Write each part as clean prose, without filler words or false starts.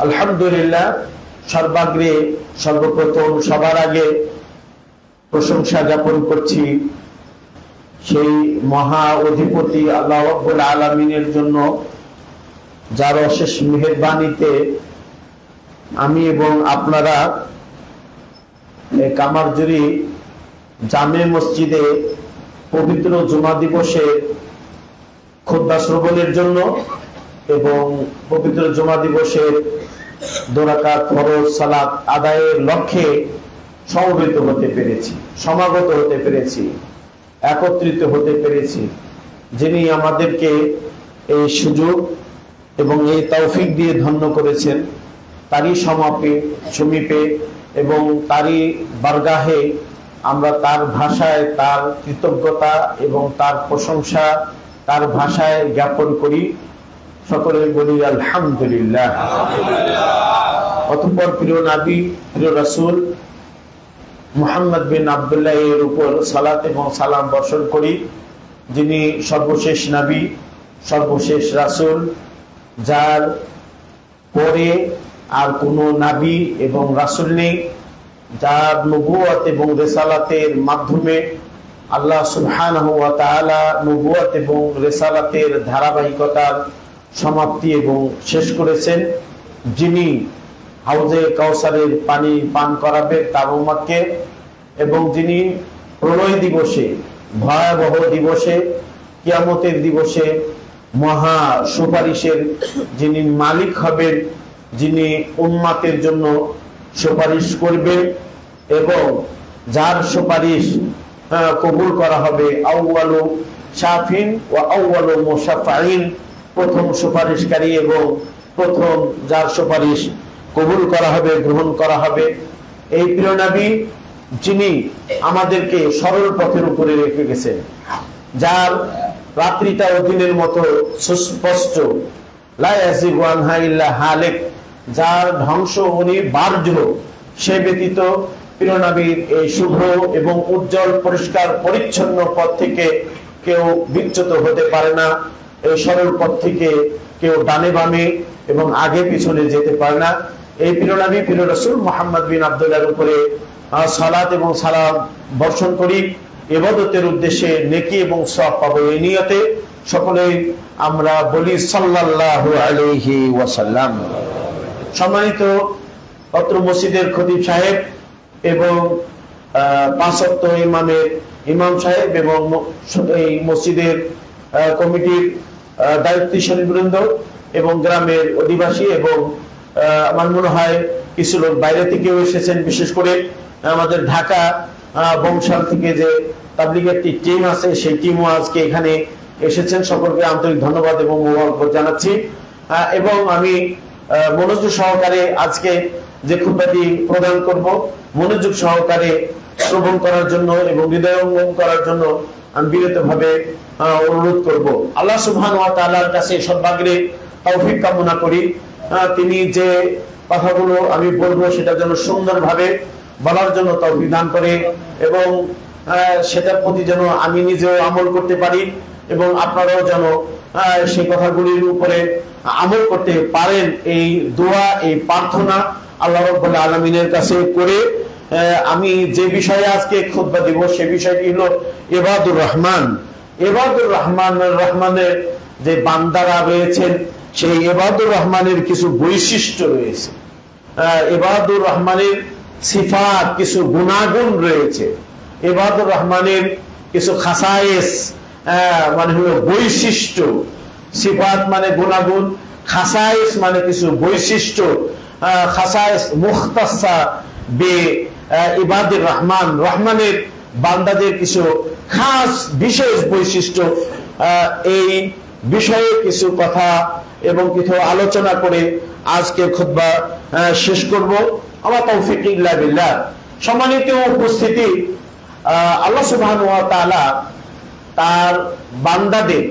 আলহামদুলিল্লাহ, সর্বাগ্রে সর্বপ্রথম সবার আগে প্রশংসা জ্ঞাপন করছি সেই মহা অধিপতি আল্লাহ রাব্বুল আলামিনের জন্য, যার অশেষ মেহেরবানিতে আমি এবং আপনারা কামারজুরি জামে মসজিদে পবিত্র জুমা দিবসে খুতবা শ্রবণের জন্য এবং পবিত্র জুমা দিবসের 2 রাকাত ফরজ সালাত আদায়ের লক্ষ্যে সমবেত হতে পেরেছি, সমাগত হতে পেরেছি, একত্রিত হতে পেরেছি। যিনি আমাদেরকে এই সুযোগ এবং এই তৌফিক দিয়ে ধন্য করেছেন, তারই সমীপে এবং তারই বারগাহে আমরা তার ভাষায় তার কৃতজ্ঞতা এবং তার প্রশংসা তার ভাষায় জ্ঞাপন করি। সকলে বলি আলহামদুলিল্লাহ। অতঃপর প্রিয় নবী, প্রিয় রাসূল মুহাম্মদ বিন আব্দুল্লাহ এর উপর সালাত এবং সালাম বর্ষণ করি, যিনি সর্বশেষ নবী, সর্বশেষ রাসূল, যার পরে আর কোনো নবী এবং রাসূল নেই, যার নবুয়ত এবং রিসালাতের মাধ্যমে আল্লাহ সুবহানাহু ওয়া তাআলা নবুয়ত এবং রিসালাতের ধারাবাহিকতার সমাপ্তি এবং শেষ করেছেন, যিনি হাউজে কাউসারের পানি পান করাবে তার উম্মতকে, এবং যিনি প্রলয় দিবসে, ভয়াবহ দিবসে, কিয়ামতের দিবসে মহা সুপারিশের যিনি মালিক হবেন, যিনি উম্মতের জন্য সুপারিশ করবেন এবং যার সুপারিশ কবুল করা হবে। আউয়ালু শাফিন ওয়া আউয়ালু মুশাফফাইন, প্রথম সুপারিশকারী এবং প্রথম যার সুপারিশ কবুল করা হবে, গ্রহণ করা হবে। এই প্রিয় নবী, যিনি আমাদেরকে সরল পথের উপরে রেখে গেছেন, যার রাত্রিটাও দিনের মতো সুস্পষ্ট, লা ইয়াজিগু আনহা ইল্লা হালিক, যার ধ্বংস অনিবার্য, সে ব্যতীত প্রিয় নবীর এই শুভ এবং উজ্জ্বল পরিষ্কার পরিচ্ছন্ন পথ থেকে কেউ বিচ্যুত হতে পারে না। এই সরল পথ থেকে কেউ ডানে বামে এবং আগে পিছনে যেতে পারে না। এই প্রিয় নবী, প্রিয় রাসূল মুহাম্মদ বিন আব্দুল্লাহর উপরে সালাত এবং সালাম বর্ষণ করি ইবাদতের উদ্দেশ্যে, নেকি এবং সওয়াব পাবো এই নিয়তে সকলেই আমরা বলি সাল্লাল্লাহু আলাইহি ওয়াসাল্লাম। সম্মানিত অত্র মসজিদের খতিব সাহেব এবং 5 ওয়াক্ত ইমামের ইমাম সাহেব এবং এই মসজিদের কমিটির দায়িত্বশীল বৃন্দ এবং গ্রামের অধিবাসী এবং আমার মনে হয় কিছু লোক বাইরে থেকেও এসেছেন, বিশেষ করে আমাদের ঢাকা বংশাল থেকে যে তাবলীগের একটি টিম আছে, সেই টিমও আজকে এখানে এসেছেন। সকলকে আন্তরিক ধন্যবাদ এবং মোবারকবাদ জানাচ্ছি। এবং আমি মনোযোগ সহকারে আজকে যে খুতবাটি প্রদান করব, মনোযোগ সহকারে শ্রবণ করার জন্য এবং হৃদয়ঙ্গম করার জন্য আমি বিনীতভাবে অনুরোধ করব। আল্লাহ সুবহানাহু ওয়া তাআলার কাছে সর্বাগ্রে তৌফিক কামনা করি, তিনি যে কথাগুলো আমি বলবো সেটা যেন সুন্দরভাবে বলার জন্য তৌফিক দান করে এবং সেটার প্রতি যেন আমি নিজেও আমল করতে পারি এবং আপনারাও যেন সেই কথাগুলির উপরে আমল করতে পারেন। এই দোয়া, এই প্রার্থনা আল্লাহ রাব্বুল আলামিনের কাছে করে আমি যে বিষয়ে আজকে খুতবা দিব সে বিষয়টি হলো ইবাদুর রহমান। ইবাদুর রহমানের যে বান্দারা রয়েছেন, সেই ইবাদুর রহমানের কিছু বৈশিষ্ট্য রয়েছে, ইবাদুর রহমানের সিফাত, কিছু গুণাগুণ রয়েছে, ইবাদুর রহমানের কিছু খাসায়েস মানে হলো বৈশিষ্ট্য। সিফাত মানে গুণাগুণ, খাসায়েস মানে কিছু বৈশিষ্ট্য। খাসায়েস মুখতাসা বে ইবাদুর রহমান, রহমানের বান্দাদের কিছু খাস বিশেষ বৈশিষ্ট্য। এই বিষয়ে কিছু কথা এবং কিছু আলোচনা করে আজকে খুতবা শেষ করব। আমার তৌফিক ইল্লা বিল্লাহ। সম্মানিত উপস্থিতি, আল্লাহ সুবহানাহু ওয়া তাআলা তার বান্দাদের,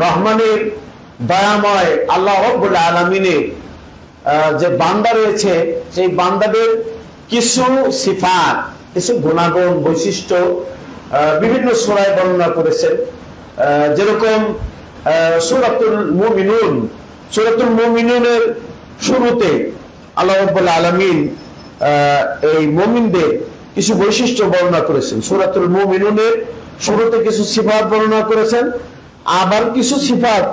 রহমানের দয়াময় আল্লাহ রাব্বুল আলামিনের যে বান্দা রয়েছে, সেই বান্দাদের কিছু সিফাত, কিছু গুণাগুণ, বৈশিষ্ট্য বিভিন্ন সূরায় বর্ণনা করেছেন। যেরকম সূরাতুল মুমিনুনের শুরুতে আল্লাহ রাব্বুল আলামিন এই মুমিনদের কিছু বৈশিষ্ট্য বর্ণনা করেছেন। সূরাতুল মুমিনুনের শুরুতে কিছু সিফাত বর্ণনা করেছেন, আবার কিছু সিফাত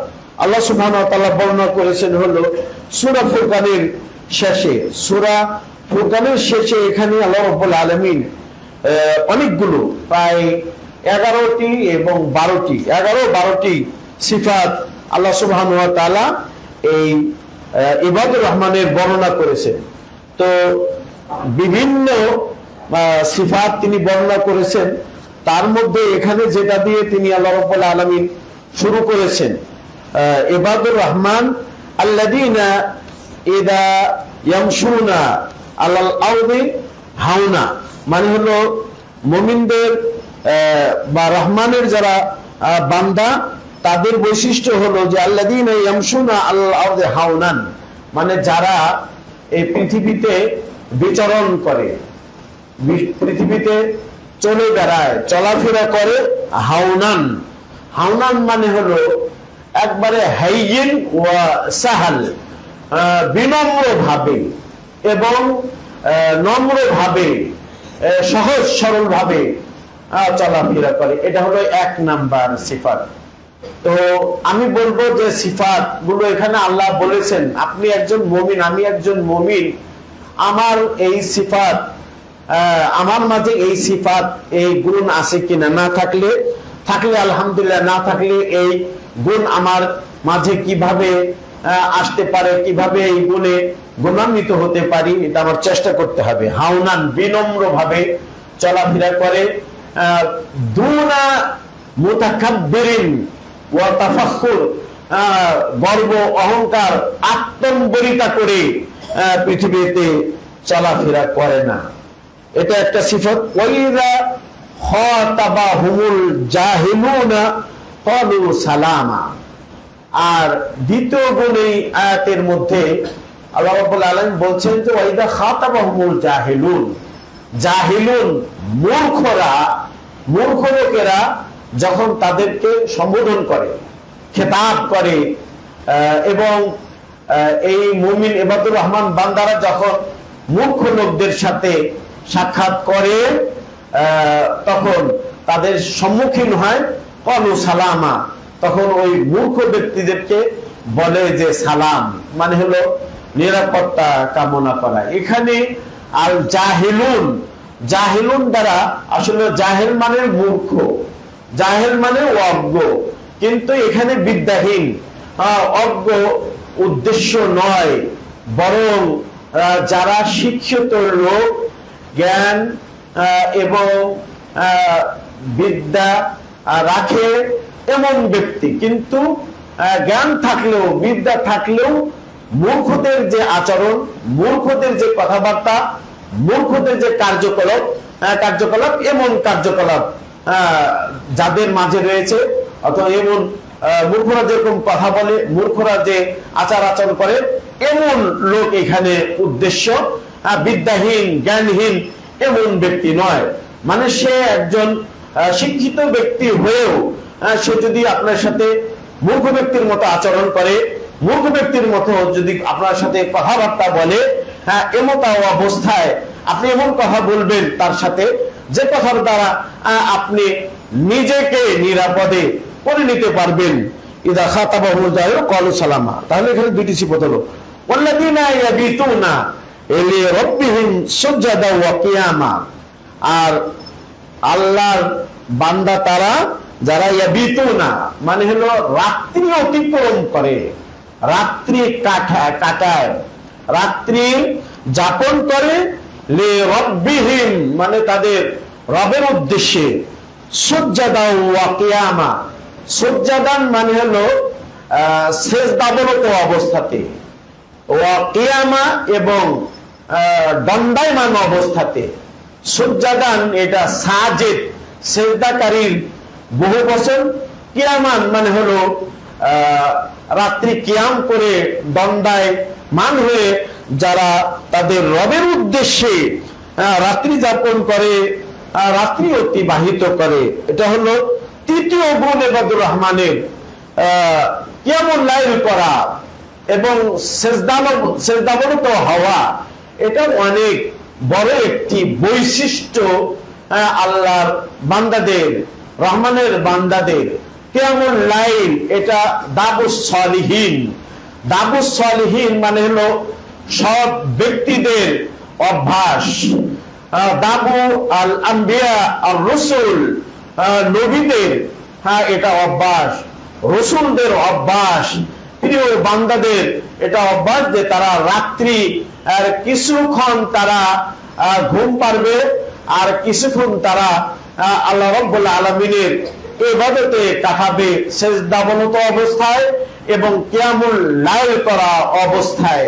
আল্লাহ সুবহানাহু ওয়া তাআলা বর্ণনা করেছেন হলো সূরা ফুরকানের শেষে। সূরা ফুরকানের শেষে এখানে আল্লাহ রাব্বুল আলামিন অনেকগুলো প্রায় 11টি এবং 12টি সিফাত আল্লাহ সুবহানাহু ওয়া তাআলা এই ইবাদুর রহমানের বর্ণনা করেছেন। তো বিভিন্ন সিফাত তিনি বর্ণনা করেছেন, তার মধ্যে এখানে যেটা দিয়ে তিনি আল্লাহ রাব্বুল আলামিন শুরু করেছেন, ইবাদুর রহমান আল্লাযীনা ইযা ইয়ামশুনা আলাল আরদি হাওনা, মানে হলো মুমিনদের বা রহমানের যারা বান্দা তাদের বৈশিষ্ট্য হলো যে আল্লাযীনা ইয়ামশুনা আলাল আরদি হাওনান, মানে যারা এই পৃথিবীতে বিচরণ করে, পৃথিবীতে চলে বেড়ায়, চলাফেরা করে, হাওনান। হাওনান মানে হলো একবারে হাইয়িন ওয়া সাহাল, বিনম্র ভাবে এবং নম্র ভাবে, সহজ সরল ভাবে চলাফেরা করে। এটা হলো 1 নাম্বার সিফাত। তো আমি বলবো যে সিফাত গুলো এখানে আল্লাহ বলেছেন, আপনি একজন মুমিন, আমি একজন মুমিন, আমার এই সিফাত, আমার মাঝে এই সিফাত, এই গুণ আছে কিনা, না থাকলে আলহামদুলিল্লাহ, না থাকলে এই গুণ আমার মাঝে কিভাবে আসতে পারে, কিভাবে এই গুণে গুণান্বিত হতে পারি, এটা আমার চেষ্টা করতে হবে। হাওনান, বিনম্র ভাবে চলাফেরা করে, দুনা মুতাকাব্বিরিন ওয়া তাফাখুর, গর্ব অহংকার আত্মম্বরিতা করে পৃথিবীতে চলাফেরা করে না, এটা একটা সিফাত। ওয়াইদা খাতাবাহুমুল জাহিলুনা ক্বালু সালামা। আর দ্বিতীয় গুণ এই আয়াতের মধ্যে আল্লাহ রাব্বুল আলামিন বলছেন যে ওয়াইদা খাতাবাহুমুল জাহিলুন, জাহিলুন মূর্খ লোকেরা যখন তাদেরকে সম্বোধন করে, খেতাব করে, এবং এই মুমিন ইবাদুর রহমান বান্দারা যখন মূর্খ লোকদের সাথে সাক্ষাৎ করে, তখন তাদের সম্মুখীন হয় ক্বালু সালামা, তখন ওই মূর্খ ব্যক্তিদেরকে বলে যে সালাম, মানে হলো নিরাপত্তা কামনা করা। এখানে আল জাহিলুন দ্বারা আসলে জাহেল মানে মূর্খ, জাহেল মানে অজ্ঞ, কিন্তু এখানে বিদ্যাহীন, অজ্ঞ উদ্দেশ্য নয়, বরং যারা শিক্ষিত লোক, জ্ঞান এবং বিদ্যা রাখে এমন ব্যক্তি, কিন্তু জ্ঞান থাকলেও বিদ্যা থাকলেও মূর্খদের যে আচরণ, মূর্খদের যে কথাবার্তা, মূর্খদের যে কার্যকলাপ এমন কার্যকলাপ যাদের মাঝে রয়েছে, অথবা এমন মূর্খরা যেরকম কথা বলে, মূর্খরা যে আচার আচরণ করে, এমন লোক এখানে উদ্দেশ্য, বিদ্যাহীন জ্ঞানহীন এমন ব্যক্তি নয়। মানে সে একজন শিক্ষিত ব্যক্তি হয়েও সে যদি আপনার সাথে মূর্খ ব্যক্তির মতো আচরণ করে, মূর্খ ব্যক্তির মতো যদি আপনার সাথে কথাবার্তা বলে, এমত অবস্থায় আপনি এমন কথা বলবেন তার সাথে যে কথার দ্বারা আপনি নিজেকে নিরাপদে করে নিতে পারবেন। ইদা খাতাবাহুল জাহিলুনা ক্বালু সালামা। তাহলে এখানে দুটি সিফাত হলো, ওয়াল্লাযীনা ইয়াবিতুনা লিরাব্বিহিম সুজদান ওয়া কিয়ামা। আর আল্লাহর বান্দা তারা যারা ইয়াবিতুনা মানে হলো রাত্রি অতিক্রম করে, রাত্রি কাটায়, রাত্রি যাপন করে, লিরাব্বিহিম মানে তাদের রবের উদ্দেশ্যে, সুজদান ওয়া কিয়ামা। সুজদান মানে হলো সেজদাবরত অবস্থাতে, ওয়া কিয়ামা এবং দণ্ডায়মান অবস্থাতে। সুজদান এটা সাজিদ, সেজদাকারীর বহু বচন। কিয়ামান মানে হলো রাত্রি কিয়াম করে দণ্ডায়মান হয়ে যারা তাদের রবের উদ্দেশ্যে রাত্রি যাপন করে, রাত্রি অতিবাহিত করে। এটা হলো তৃতীয় গুণ ইবাদুর রহমানের, কিয়ামুল লাইল করা এবং সেজদাবনত হওয়া, এটা অনেক বড় একটি বৈশিষ্ট্য আল্লাহর বান্দাদের, রহমানের বান্দাদের। কিয়ামুল লাইল এটা দাবুস সালিহিন। দাবুস সালিহিন মানে হলো সব ব্যক্তিদের অভ্যাস। দাবু আল আম্বিয়া আর রসুল, নবীদের এটা অভ্যাস, রসুলদের অভ্যাস, প্রিয় বান্দাদের এটা অভ্যাস যে তারা রাত্রি কিছুক্ষণ তারা ঘুম পারবে আর কিছুক্ষণ তারা আল্লাহ রাব্বুল আলামিনের ইবাদতে কাটাবে, সেজদাবনত অবস্থায় এবং কিয়ামুল লাইল করা অবস্থায়।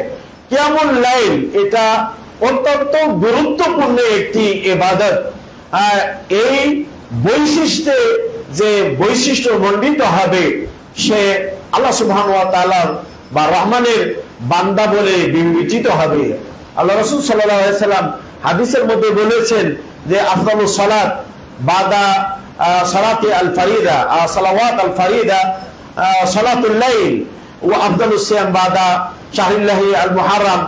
কিয়ামুল লাইল এটা অত্যন্ত গুরুত্বপূর্ণ একটি ইবাদত। এই বৈশিষ্ট্যে যে বৈশিষ্ট্য মণ্ডিত হবে সে আল্লাহ সুবহানাহু ওয়া তাআলা বা রহমানের বান্দা বলে বিবেচিত হবে। আল্লাহ রাসূল সাল্লাল্লাহু আলাইহি সাল্লাম হাদিসের মধ্যে বলেছেন যে আফদালুস সালাত বাদা সালাতি আল ফারিদা, সালাওয়াত আল ফারিদা সালাতুল লাইল, ওয়া আফদালুস সিয়াম বাদা শাহরিল্লাহি আল মুহাররম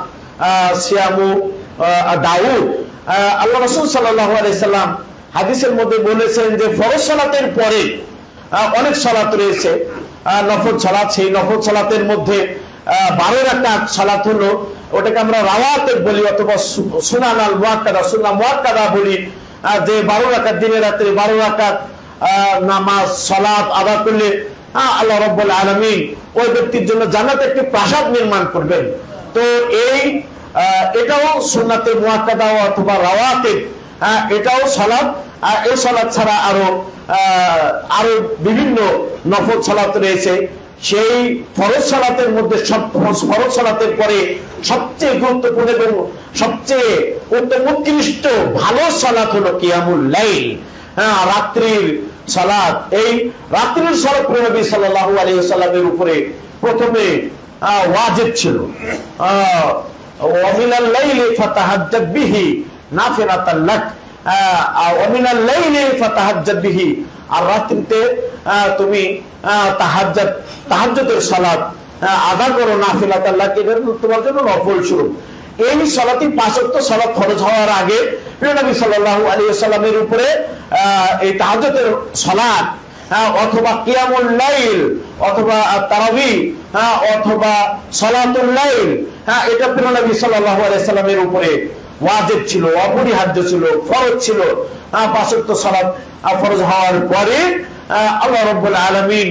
সিয়ামু দাউদ। আল্লাহ রাসূল সাল্লাল্লাহু আলাইহি সাল্লাম হাদিসের মধ্যে বলেছেন যে ফরজ সালাতের পরে অনেক সালাত রয়েছে, নফল সালাত। সেই নফল সালাতের মধ্যে 12 রাকাত সালাত হলো, ওটাকে আমরা রাওয়াতিব বলি অথবা সুনান আল মুআক্কাদা, সুন্নাহ মুআক্কাদা বলি। যে 12 রাকাত দিনে রাতে 12 রাকাত নামাজ সালাত আদা করলে আল্লাহ রাব্বুল আলামিন ওই ব্যক্তির জন্য জান্নাতে একটি প্রাসাদ নির্মাণ করবেন। তো এটাও সুন্নাতে মুআক্কাদা অথবা রাওয়াতিব, এটাও সালাত। এই সালাত ছাড়া আরো বিভিন্ন নফল সালাত রয়েছে। সেই ফরজ সালাতের মধ্যে ফরজ সালাতের পরে সবচেয়ে গুরুত্বপূর্ণ এবং সবচেয়ে উৎকৃষ্ট ভালো সালাত হলো কিয়ামুল লাইল, রাত্রির সালাত। এই রাত্রির সালাত নবী সাল্লাল্লাহু আলাইহি ওয়াসাল্লামের উপরে প্রথমে ওয়াজিব ছিল। ওয়া মিনাল লাইলি ফাতাহাজ্জাদ বিহি নাফিলাতাল লাক, ওয়া মিনাল লাইলি ফাতাহাজ্জাদ বিহি, আর রাত্রিতে তুমি তাহাজ্জুদের সালাত আদা করো, নাফিলাতাল লাক, এটা তোমার জন্য নফল স্বরূপ। এই সালাতই 5 ওয়াক্ত সালাত ফরজ হওয়ার আগে প্রিয় নবী সাল্লাল্লাহু আলাইহি ওয়াসাল্লামের উপরে এই তাহাজ্জুদের সালাত অথবা কিয়ামুল লাইল অথবা তারাবি অথবা সালাতুল লাইল, এটা প্রিয় নবী সাল্লাল্লাহু আলাইহি ওয়াসাল্লামের উপরে ওয়াজিব ছিল, অপরিহার্য ছিল, ফরজ ছিল। 5 ওয়াক্ত সালাত ফরজ হওয়ার পরে আল্লাহ রাব্বুল আলামিন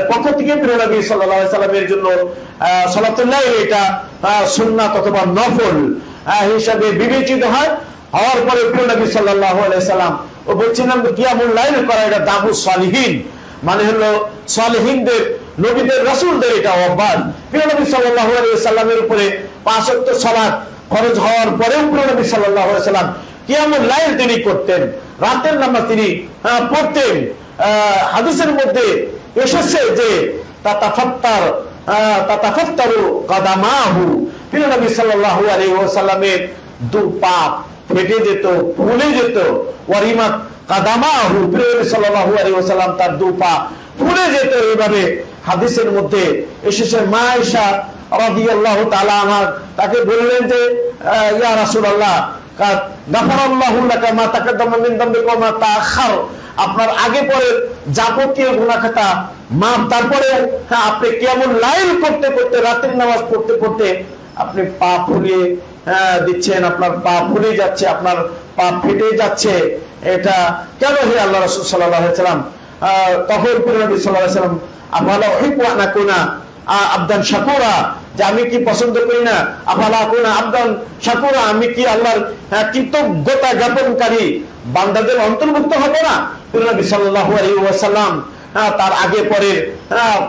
পক্ষ থেকে প্রিয় নবী সাল্লাল্লাহু আলাইহি ওয়াসাল্লামের জন্য সালাতুল লাইল এটা সুন্নাত অথবা নফল হিসাবে বিবেচিত হয়। হওয়ার পরে প্রিয় নবী সাল্লাল্লাহু আলাইহি ওয়াসাল্লাম ও বলছিলাম কিয়ামুল লাইল করা এটা দাবুস সালিহিন, মানে হলো সালিহিনদের, নবীদের, রাসূলদের এটা অভ্যাস। প্রিয় নবী সাল্লাল্লাহু আলাইহি ওয়াসাল্লামের উপরে 5 ওয়াক্ত সালাত ফরজ হওয়ার পরেও প্রিয় নবী সাল্লাল্লাহু আলাইহি ওয়াসাল্লাম কিয়ামুল লাইল তিনি করতেন, রাতের নামাজ তিনি পড়তেন। হাদিসের মধ্যে এসেছে যে তাতাফাত্তারু কাদামাহু, প্রিয় নবী সাল্লাল্লাহু আলাইহি ওয়াসাল্লামের দু পা ফেটে যেত, ফুলে যেত। ওয়ারিমাত কাদামাহু, প্রিয় নবী সাল্লাল্লাহু আলাইহি ওয়াসাল্লাম তার দু পা ফুলে যেত। এইভাবে হাদিসের মধ্যে এসেছে। মা আয়েশা রাদিয়াল্লাহু তাআলা আনহা তাকে বললেন যে ইয়া রাসূলুল্লাহ গাফারাল্লাহু লাকা মা তাকাদ্দামা মিন যামবিকা ওয়া মা তাআখার, আপনার আগে পরে যাবতীয় গুনাহ খাতা মাফ। তারপরে আপনি কিয়ামুল লাইল করতে করতে, রাতের নামাজ পড়তে পড়তে আপনি পা ফুলিয়ে দিচ্ছেন, আপনার পা ফুলে যাচ্ছে, আপনার পা ফেটে যাচ্ছে। এটা কেন হে আল্লাহ রাসূল সাল্লাল্লাহু আলাইহি ওয়াসাল্লাম? তখন প্রিয় নবী সাল্লাল্লাহু আলাইহি ওয়াসাল্লাম আফালা উহিব্বু আন আকুনা আবদান শাকুরা, যে আমি কি পছন্দ করি না, আফালা আকুনা আবদান শাকুরা, আমি কি আল্লাহর কৃতজ্ঞতা জ্ঞাপনকারী বান্দাদের অন্তর্ভুক্ত হব না? প্রিয় নবী সাল্লাল্লাহু আলাইহি ওয়াসাল্লাম তার আগে পরের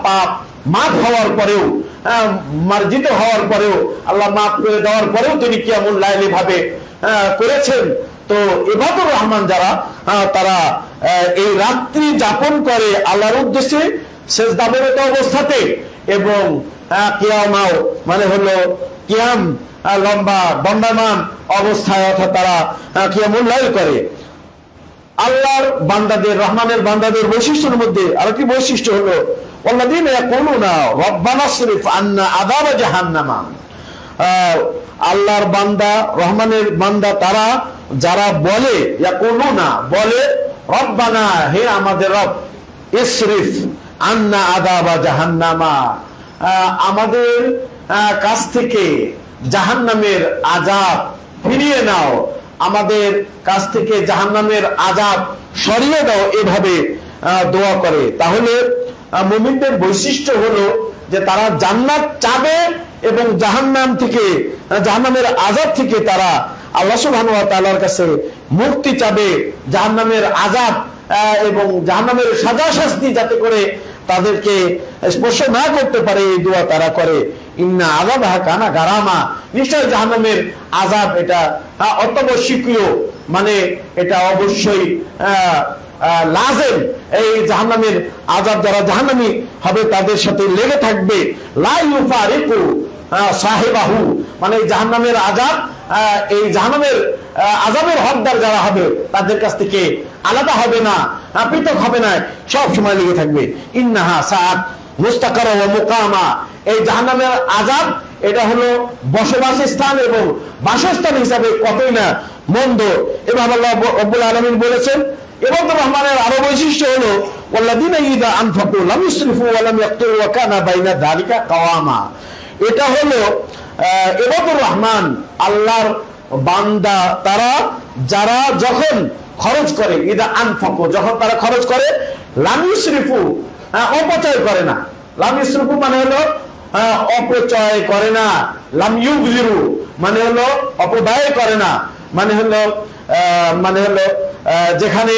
পাপ মাফ হওয়ার পরেও, মার্জিত হওয়ার পরেও, আল্লাহ মাফ করে দেওয়ার পরেও তিনি কিয়ামুল লাইল ভাবে করেছেন। তো ইবাদুর রহমান যারা তারা এই রাত্রি যাপন করে আল্লাহর উদ্দেশ্যে সেজদাবরত অবস্থাতে এবং কিয়ামাও মানে হলো কিয়াম লম্বা দণ্ডায়মান অবস্থায়, অর্থাৎ তারা কিয়ামুল লাইল করে। আল্লাহর বান্দাদের, রহমানের বান্দাদের বৈশিষ্ট্যের মধ্যে আরেকটি বৈশিষ্ট্য হলো ওয়াল্লাযীনা ইয়াকুলুনা রাব্বানা ইসরিফ আন্না আযাব জাহান্নাম, আল্লাহর বান্দা, রহমানের বান্দা তারা যারা বলে, ইয়াকুলুনা বলে, রব্বানা হে আমাদের রব, ইসরিফ আন্না আযাব জাহান্নাম, আমাদের কাছ থেকে জাহান্নামের আযাব ফিরিয়ে নাও, আমাদের কাছ থেকে জাহান্নামের আযাব সরিয়ে দাও, এভাবে দোয়া করে। তাহলে মুমিনদের বৈশিষ্ট্য হলো যে তারা জান্নাত চাবে এবং জাহান্নাম থেকে, জাহান্নামের আযাব থেকে তারা আল্লাহ সুবহানাহু ওয়া তাআলার কাছে মুক্তি চাবে, জাহান্নামের আযাব এবং জাহান্নামের সাজা শাস্তি যাতে করে তাদেরকে স্পর্শ না করতে পারে, এই দোয়া তারা করে। ইন্না আযাবাহা কানা গারামা, নিশ্চয় জাহান্নামের আযাব এটা অত্যাবশ্যকীয়, মানে এটা অবশ্যই লাজেম। এই জাহান্নামের আযাব যারা জাহান্নামী হবে তাদের সাথে লেগে থাকবে। লা ইউফারিকু সাহিবাহু, মানে জাহান্নামের আযাব, এই জাহান্নামের আযাবের হকদার যারা হবে তাদের কাছ থেকে আলাদা হবে না, পৃথক হবে না, সব সময় লেগে থাকবে। ইন্নাহা সাআত মুস্তাকারা ওয়া মুকামা, এই জাহান্নামের আযাব এটা হলো বসবাস স্থান এবং বাসস্থান হিসাবে কতই না মন্দ। এভাবে আল্লাহ রাব্বুল আলামিন বলেছেন। ইবাদুর রহমানের আরো বৈশিষ্ট্য হলো ওয়াল্লাযীনা ইযা আনফাকু লাম ইসরিফু ওয়া লাম ইয়াকতুরু ওয়া কানা বাইনা যালিকা কাওয়ামা, এটা হলো ইবাদুর রহমান, আল্লাহর বান্দা তারা যারা যখন খরচ করে, ইযা আনফাকু যখন তারা খরচ করে, লাম ইসরিফু অপচয় করে না, লাম ইসরিফু মানে হলো অপচয় করে না, লাম ইউগজিরু মানে হলো অপব্যয় করে না, মানে হলো যেখানে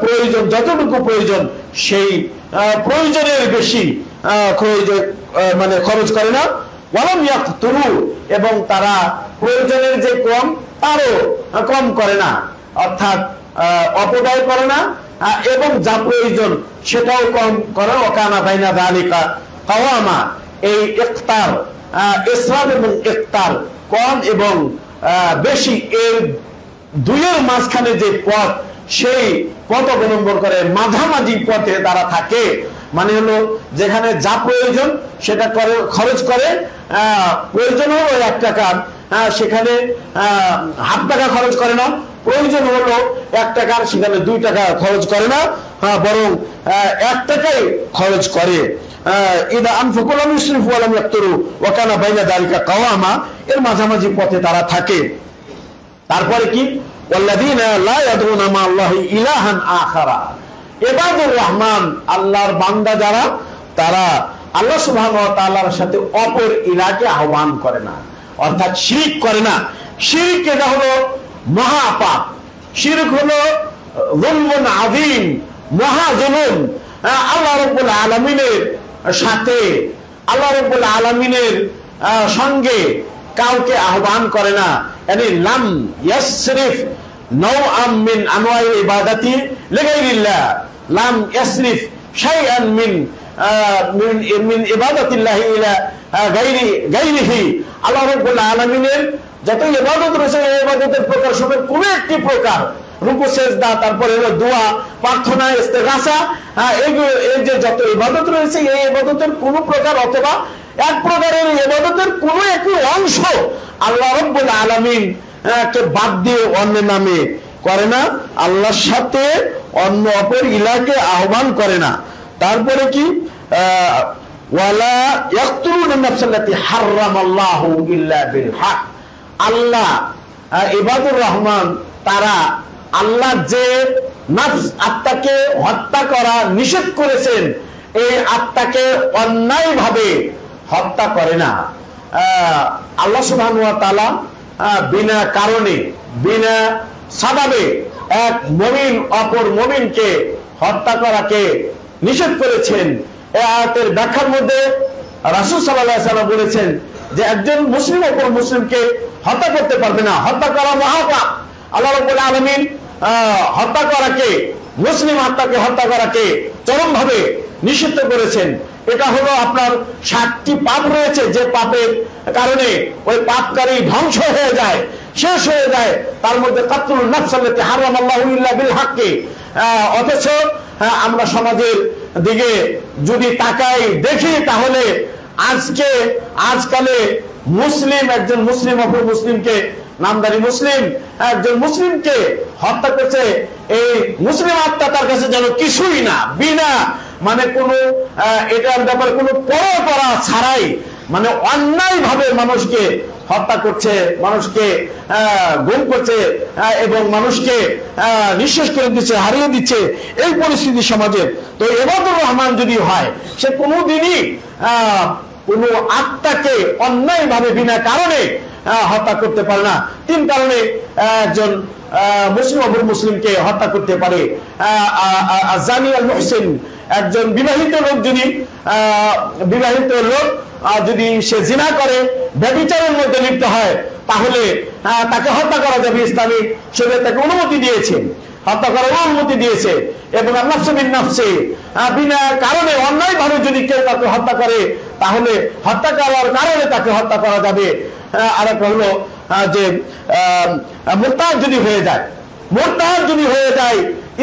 প্রয়োজন, যতটুকু প্রয়োজন সেই প্রয়োজনের বেশি মানে খরচ করে না। ওয়ালাম ইয়াকতুরু, এবং তারা প্রয়োজনের যে কম তারও কম করে না, অর্থাৎ অপব্যয় করে না, এবং যা প্রয়োজন সেটাও কম করে। ওয়াকানা বাইনা যালিকা কাওয়ামা, এই ইকতার, ইসরাফ এবং ইকতার, কম এবং বেশি, এর দুইয়ের মাঝখানে যে পথ, সেই পথ অবলম্বন করে, মাঝামাঝি পথে তারা থাকে। মানে হলো যেখানে যা প্রয়োজন সেটা করে খরচ করে, প্রয়োজন হলো 1 টাকা, সেখানে ½ টাকা খরচ করে না, প্রয়োজন হলো 1 টাকার সেখানে 2 টাকা খরচ করে না, বরং 1 টাকাই খরচ করে। ইদা আনফাকু লাম ইসরিফু ওয়া লাম ইয়াকতুরু ওয়া কানা বাইনা যালিকা কাওয়ামা, এর মাঝামাঝি পথে তারা থাকে। তারপরে কি, ওয়াল্লাযীনা লা ইয়াদউনা মা আল্লাহি ইলাহান আখারা, ইবাদুর রহমান আল্লাহর বান্দা যারা, তারা আল্লাহ সুবহানাহু ওয়া তাআলার সাথে অপর ইলাহকে আহ্বান করে না, অর্থাৎ শিরক করে না। শিরক এটা হলো মহাপাপ, শিরক হলো যুলমুন আযীম, মহা জুলুম। আল্লাহ রাব্বুল আলামিনের সাথে, আল্লাহ রাব্বুল আলামিনের সঙ্গে কাউকে আহ্বান করে না। মানে লাম ইয়াসরিফ নাওআম মিন আনওয়াইল ইবাদাতি লিগাইরিল্লাহ, লাম ইয়াসরিফ শাইআন মিন ইবাদাতিল্লাহি ইলা গায়রিহি। আল্লাহ রাব্বুল আলামিনের যত ইবাদত রয়েছে, এই ইবাদতের প্রকার সবের কোন একটি প্রকার, রুকু সেজদা, তারপরে হলো দোয়া, প্রার্থনা, ইস্তেগাসা, এই যে যত ইবাদত রয়েছে, এই ইবাদতের কোন প্রকার অথবা এক প্রকারের ইবাদতের কোন একটি অংশ আল্লাহ রাব্বুল আলামিন কে বাদ দিয়ে অন্য নামে করে না, আল্লাহর সাথে অন্য অপর ইলাহকে আহ্বান করে না। তারপরে কি, ওয়ালা ইয়াকতুলুনা নাফসাল্লাতী হারামাল্লাহু ইল্লা বিল হক, আল্লাহ, ইবাদুর রহমান তারা আল্লাহ যে নফস, আত্মাকে হত্যা করা নিষেধ করেছেন, এই আত্মাকে অন্যায়ভাবে হত্যা করে না। আল্লাহ সুবহানাহু ওয়া তাআলা বিনা কারণে, বিনা সাবাবে এক মুমিন অপর মুমিনকে হত্যা করাকে নিষেধ করেছেন। এই আয়াতের ব্যাখ্যার মধ্যে রাসূল সাল্লাল্লাহু আলাইহি ওয়াসাল্লাম বলেছেন যে একজন মুসলিম অপর মুসলিমকে হত্যা করতে পারবে না, হত্যা করা মহাপাপ। আল্লাহ রাব্বুল আলামিন হত্যা করাকে, মুসলিম আত্মাকে হত্যা করাকে চরমভাবে নিষিদ্ধ করেছেন। এটা হলো আপনার 7টি পাপ রয়েছে, যে পাপের কারণে ওই পাপকারী ধ্বংস হয়ে যায়, শেষ হয়ে যায়। তার মধ্যে কাতলুন নাফস আল্লাতী হারামাল্লাহু ইল্লা বিল হক। অথচ আমরা সমাজের দিকে যদি তাকাই দেখি, তাহলে আজকালে মুসলিম, একজন মুসলিম অপর মুসলিমকে, নামদারি মুসলিম একজন মুসলিমকে হত্যা করছে। এই মুসলিম আত্মা তার কাছে যেন কিছুই না, বিনা মানে কোনো এটার ব্যাপারে কোনো পরপরা ছাড়াই মানে অন্যায় ভাবে মানুষকে হত্যা করছে, মানুষকে গুম করছে এবং মানুষকে নিঃশেষ করে দিচ্ছে, হারিয়ে দিচ্ছে, এই পরিস্থিতি সমাজে। তো ইবাদুর রহমান যদি হয়, সে কোনোদিনই কোনো আত্মাকে অন্যায় ভাবে বিনা কারণে হত্যা করতে পারে না। তিন কারণে একজন মুসলিম অপর মুসলিমকে হত্যা করতে পারে। জানি আল মুহসিন, একজন বিবাহিত লোক যদি সে জিনা করে, ব্যভিচারের মধ্যে লিপ্ত হয়, তাহলে তাকে হত্যা করা যাবে। ইসলামী শরীয়ত তাকে অনুমতি দিয়েছে, হত্যা করার অনুমতি দিয়েছে। এবং নাফসে বিন নাফসে, বিনা কারণে অন্যায় ভাবে যদি কেউ তাকে হত্যা করে, তাহলে হত্যা করার কারণে তাকে হত্যা করা যাবে। আরেকটা হলো যে মুরতাদ যদি হয়ে যায়,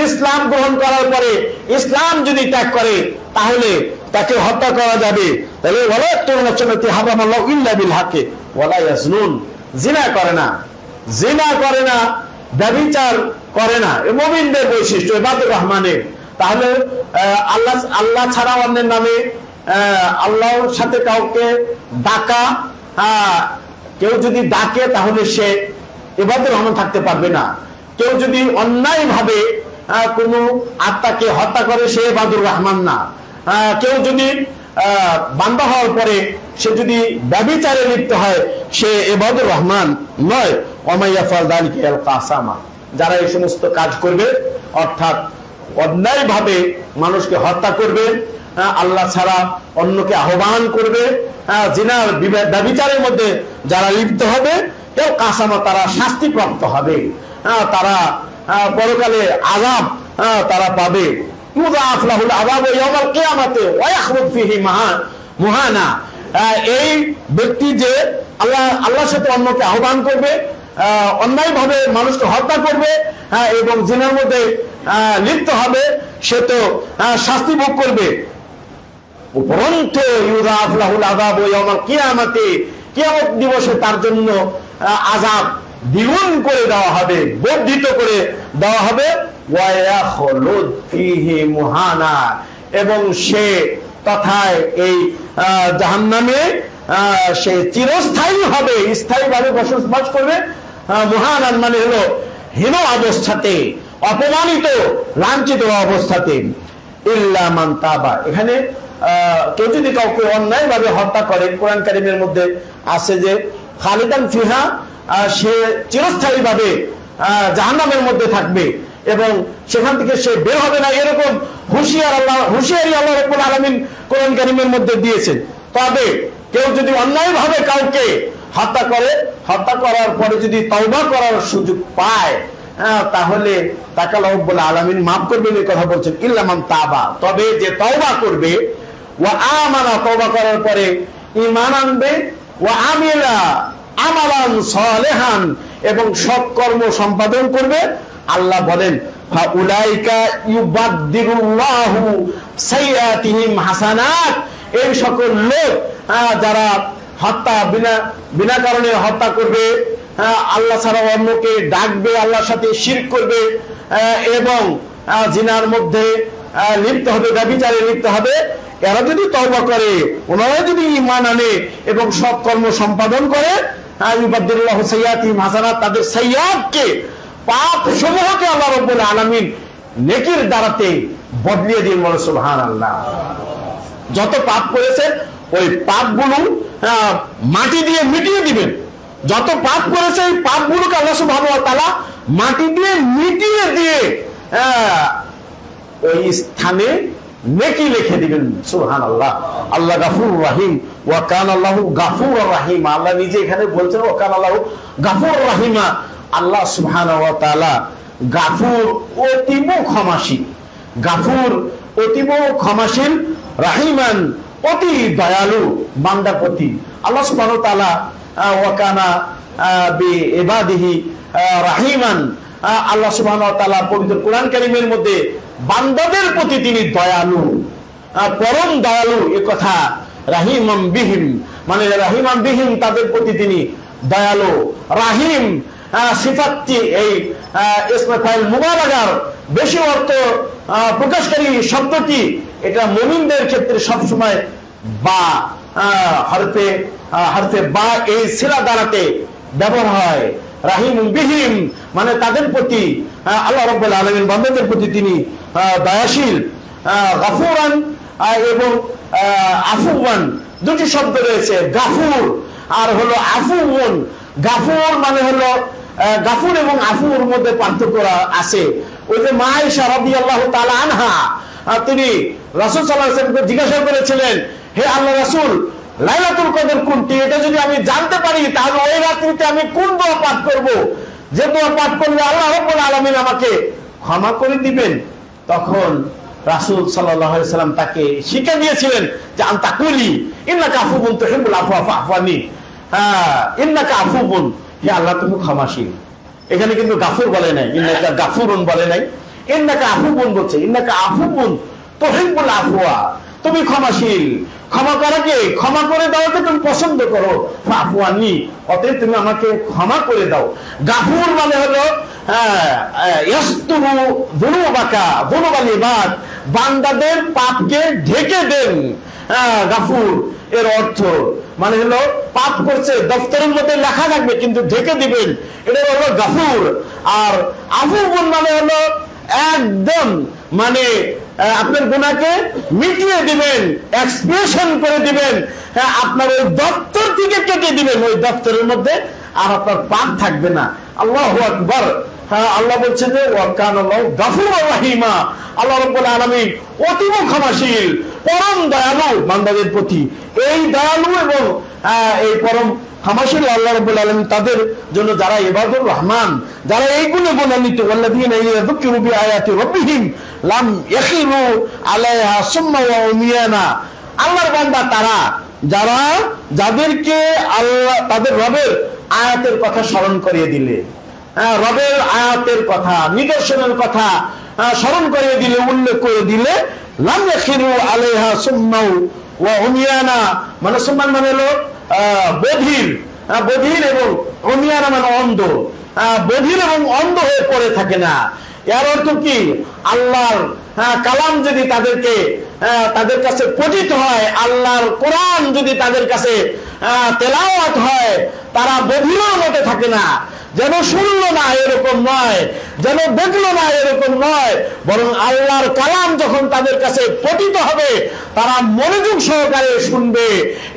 ইসলাম গ্রহণ করার পরে ইসলাম যদি ত্যাগ করে, তাহলে তাকে হত্যা করা যাবে। তাহলে ওয়ালা তুনাসসাতি হারামাল্লাহু ইল্লা বিল হাক্কি ওয়ালা ইয়াজনুন, জিনা করে না, ব্যভিচার করে না, এই মুমিনদের বৈশিষ্ট্য ইবাদুর রহমানের। তাহলে আল্লাহ ছাড়া অন্যের নামে আল্লাহর সাথে কাউকে ডাকা, কেউ যদি ডাকে তাহলে সে ইবাদুর রহমান থাকতে পারবে না। কেউ যদি অন্যায় ভাবে কোনো আত্মাকে হত্যা করে, সে ইবাদুর রহমান না। কেউ যদি বান্দা হওয়ার পরে সে যদি ব্যভিচারে লিপ্ত হয়, সে ইবাদুর রহমান নয়। ওয়া ইয়াফআল যালিকা ইয়ালকা আসামা, যারা এই সমস্ত কাজ করবে, অর্থাৎ অন্যায় ভাবে মানুষকে হত্যা করবে, আল্লাহ ছাড়া অন্যকে আহ্বান করবে, জিনার ব্যভিচারের মধ্যে যারা লিপ্ত হবে, কেউ কাসামা, তারা শাস্তিপ্রাপ্ত হবে, তারা পরকালে আযাব তারা পাবে। ইউযাফ লাহুল আযাব ইয়াউমাল কিয়ামাতি ওয়া ইয়াখলুদ ফীহি মুহানা। এই ব্যক্তি যে আল্লাহর সাথে অন্যকে আহ্বান করবে, অন্যায় ভাবে মানুষকে হত্যা করবে এবং জিনার মধ্যে লিপ্ত হবে, সে তো শাস্তি ভোগ করবে। উপরন্তু ইউযাফ লাহুল আযাব ইয়াউমাল কিয়ামাতি, কিয়ামত দিবসে তার জন্য আযাব দ্বিগুণ করে দেওয়া হবে, বর্ধিত করে দেওয়া হবে। ওয়া ইয়াখলুদ ফীহি মুহানা, এবং সে তথায় এই জাহান্নামে সে চিরস্থায়ী হবে, স্থায়ীভাবে বসবাস করবে। মুহানান মানে হলো হীন অবস্থাতে, অপমানিত, লাঞ্ছিত অবস্থাতে। ইল্লা মান তাবা, এখানে কেউ যদি কাউকে অন্যায় ভাবে হত্যা করে, কোরআন কারীমের মধ্যে আছে যে খালিদান ফিহা, সে চিরস্থায়ী ভাবে জাহান্নামের মধ্যে থাকবে এবং সেখান থেকে সে বের হবে না, এরকম হুঁশিয়ারি আল্লাহ রাব্বুল আলামিন কোরআন কারীমের মধ্যে দিয়েছেন। তবে কেউ যদি অন্যায় ভাবে কাউকে হত্যা করে, হত্যা করার পরে যদি তওবা করার সুযোগ পায়, তাহলে তাকে আল্লাহ রাব্বুল আলামিন মাফ করবেন, এই কথা বলছেন। ইল্লা মান তাবা, তবে যে তওবা করবে, ওয়া আমানা, তওবা করার পরে ঈমান আনবে, ওয়া আমিলা আমালান সালিহান, এবং সৎ কর্ম সম্পাদন করবে। আল্লাহ বলেন ফাউলাইকা ইউবাদদিরুল্লাহু সাইয়্যাতিহিম হাসানাত, এই সকল লোক যারা হত্যা বিনা কারণে হত্যা করবে, আল্লাহ ছাড়া অন্যকে ডাকবে, আল্লাহর সাথে শিরক করবে এবং জিনার মধ্যে লিপ্ত হবে, ব্যভিচারে লিপ্ত হবে, এরা যদি তওবা করে, ওনারা যদি ঈমান আনে এবং সৎ কর্ম সম্পাদন করে, ইউবাদদিরুল্লাহু সাইয়্যাতিহিম হাসানাত, তাদের সাইয়্যাতকে, পাপ সমূহকে আল্লাহ রাব্বুল আলামিন নেকির দ্বারাতে বদলিয়ে দিন। বলো সুবহানাল্লাহ। যত পাপ করেছে ওই পাপগুলো মাটি দিয়ে মিটিয়ে দিবেন। যত পাপ করেছে এই পাপগুলোকে আল্লাহ সুবহানাহু ওয়া তাআলা মাটি দিয়ে মিটিয়ে দিয়ে ওই স্থানে নেকি লিখে দিবেন। সুবহানাল্লাহ। আল্লাহ গাফুরুর রহিম, ওয়া কানা আল্লাহু গাফুরুর রহিম। আল্লাহ নিজে এখানে বলছেন ওয়া কানা আল্লাহু গাফুরুর রহিমা। আল্লাহ সুবহানাহু ওয়া তাআলা গাফুর, অতীব ক্ষমাশীল, গাফুর অতীব ক্ষমাশীল, রাহিমান অতি দয়ালু বান্দার প্রতি। আল্লাহ সুবহানাহু ওয়া তাআলা ওয়া কানা বিইবাদিহি রাহিমান, আল্লাহ সুবহানাহু ওয়া তাআলা পবিত্র কোরআন কারীমের মধ্যে বান্দাদের প্রতি তিনি দয়ালু, পরম দয়ালু, এ কথা। রাহিমাম বিহিম মানে রাহিমাম বিহিম তাদের প্রতি তিনি দয়ালু। রাহিম সিফাতটি এই ইসমে ফাইল মুবালাগার বেশি অর্থ প্রকাশকারী শব্দটি এটা মুমিনদের ক্ষেত্রে সবসময় বা হরফে বা এই সিলা দ্বারাতে ব্যবহার হয়। রাহিম বিহিম মানে তাদের প্রতি আল্লাহ রাব্বুল আলামিন বান্দাদের প্রতি তিনি দয়াশীল। গাফুরান এবং আফুওয়ান দুটি শব্দ রয়েছে, গাফুর আর হলো আফুওয়ান। গাফুর মানে হলো গাফুর এবং আফুর মধ্যে পার্থক্য আছে। ওই যে মা আয়েশা রাদিয়াল্লাহু তাআলা আনহা তিনি রাসূল সাল্লাল্লাহু আলাইহি ওয়াসাল্লামকে জিজ্ঞাসা করেছিলেন, হে আল্লাহ রাসূল, লাইলাতুল কদর কোনটি? এটা যদি আমি জানতে পারি তাহলে ওই রাত্রিতে আমি কোন দোয়া পাঠ করব, যে দোয়া পাঠ করলে আল্লাহ রাব্বুল আলামিন আমাকে ক্ষমা করে দিবেন? তখন রাসূল সাল্লাল্লাহু আলাইহি ওয়াসাল্লাম তাকে শিক্ষা দিয়েছিলেন যে আনতা কুলি ইন্নাকা আফুবুন তুহিব্বুল আফওয়া ফাফানি। ইন্নাকা আফুবুন, হে আল্লাহ তুমি ক্ষমাশীল। এখানে কিন্তু গাফুর বলে নাই, ইন্নাকা গাফুরুন বলে নাই, ইন্নাকা আফুবুন বলছে। ইন্নাকা আফুবুন তুহিব্বুল আফওয়া, তুমি ক্ষমাশীল, ক্ষমা করাকে ক্ষমা করে দাওকে তুমি পছন্দ করো। ফাফওয়ানি, অতএব তুমি আমাকে ক্ষমা করে দাও। গাফুর মানে হলো ইয়াসতুরু যুনুবাকা যুনুবাল ইবাদ, বান্দাদের পাপকে ঢেকে দেন। গাফুর এর অর্থ মানে হলো পাপ করছে দফতরের মধ্যে লেখা থাকবে কিন্তু ঢেকে দিবেন, এটা হলো গাফুর। আর আফুবুন মানে হলো একদম মানে আপনার গুনাহকে মিটিয়ে দিবেন, এক্সপ্রেশন করে দিবেন, আপনার ওই দপ্তর থেকে কেটে দিবেন, ওই দপ্তরের মধ্যে আর আপনার পাপ থাকবে না। আল্লাহু আকবার। আল্লাহ বলছেন যে ওয়া কানাল্লাহু গাফুরুর রাহিমা, আল্লাহ রাব্বুল আলামিন অতীব ক্ষমাশীল, পরম দয়ালু বান্দাদের প্রতি। এই দয়ালু এবং এই পরম ক্ষমাশীল আল্লাহ রাব্বুল আলামিন তাদের জন্য যারা ইবাদুর রহমান, যারা এইগুলো গুণান্বিত, ওয়াল্লাযীনা ইয়াযকুরু বিআয়াতি রাব্বিহিম লাম ইয়াখিরু আলাইহা সুম্মা ওয়া উমিয়ানা। আল্লাহর বান্দা তারা যারা যাদেরকে আল্লাহ তাদের রবের আয়াতের কথা স্মরণ করিয়ে দিলে, রবের আয়াতের কথা নিদর্শনের কথা স্মরণ করিয়ে দিলে, উল্লেখ করে দিলে, লাম ইয়াখিরু আলাইহা সুম্মা ওয়া উমিয়ানা মানে সুম্মান মানে হলো বধির, বধির এবং উমিয়ানা মানে অন্ধ, বধির এবং অন্ধ হয়ে পড়ে থাকে না। এর অর্থ কি? আল্লাহর কালাম যদি তাদের কাছে পঠিত হয়, আল্লাহর কোরআন যদি তাদের কাছে তেলাওয়াত হয়, তারা বধিরের মতো থাকে না, যেন শুনলো না এরকম নয়, যেন দেখলো না এরকম নয়, বরং আল্লাহর কালাম যখন তাদের কাছে পঠিত হবে তারা মনোযোগ সহকারে শুনবে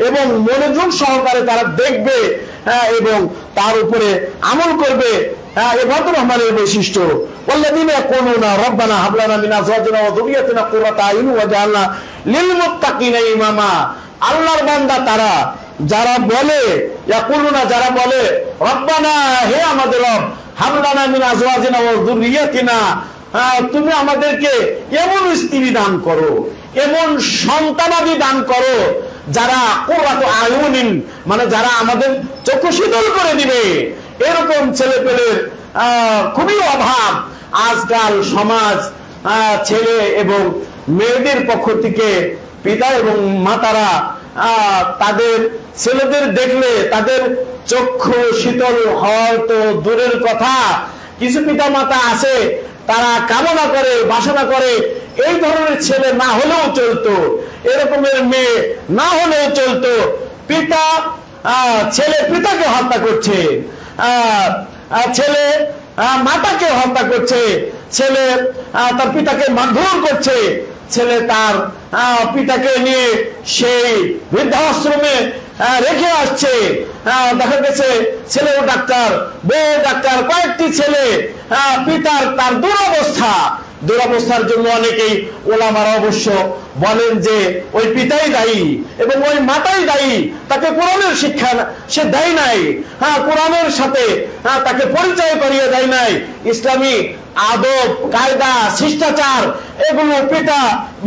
এবং মনোযোগ সহকারে তারা দেখবে এবং তার উপরে আমল করবে। ইবাদুর রহমানের বৈশিষ্ট্য, ওয়াল্লাযীনা ইয়াকুলুনা রাব্বানা হাব লানা মিন আজওয়াজিনা ওয়া যুররিয়্যাতিনা কুররাতা আয়ুন ওয়াজআলনা লিল মুত্তাকিনা ইমামা। আল্লাহর বান্দা তারা যারা বলে, ইয়াকুলুনা যারা বলে, রব্বানা হে আমাদের রব, হাব লানা মিন আজওয়াজিনা ওয়া যুররিয়্যাতিনা, তুমি আমাদেরকে এমন স্ত্রী দান করো, এমন সন্তানাদি দান করো যারা কুররাতু আয়ুনিন মানে যারা আমাদের চক্ষু শীতল করে দিবে। এরকম ছেলে পেলের খুবই অভাব। আজকাল সমাজ ছেলে এবং মেয়েদের পক্ষ থেকে পিতা এবং মাতারা তাদের ছেলেদের দেখলে তাদের চক্ষু শীতল হয়তো দূরের কথা, কিছু পিতা মাতা আছে তারা কামনা করে বাসনা করে এই ধরনের ছেলে না হলেও চলতো, এরকমের মেয়ে না হলেও চলতো। পিতা ছেলে পিতাকে হত্যা করছে, ছেলে মাতাকে হত্যা করছে, ছেলে তার পিতাকে মারধর করছে, ছেলে তার পিতাকে নিয়ে সেই বৃদ্ধাশ্রমে রেখে আসছে। দেখা গেছে ছেলেও ডাক্তার, বউ ডাক্তার, কয়েকটি ছেলে, পিতার তার দুরবস্থার জন্য অনেকেই ওলামারা অবশ্য বলেন যে ওই পিতাই দায়ী এবং ওই মাতাই দায়ী, তাকে কোরআনের শিক্ষা সে দেয় নাই, কোরআনের সাথে তাকে পরিচয় করিয়ে দেয় নাই, ইসলামী আদব কায়দা শিষ্টাচার এগুলো পিতা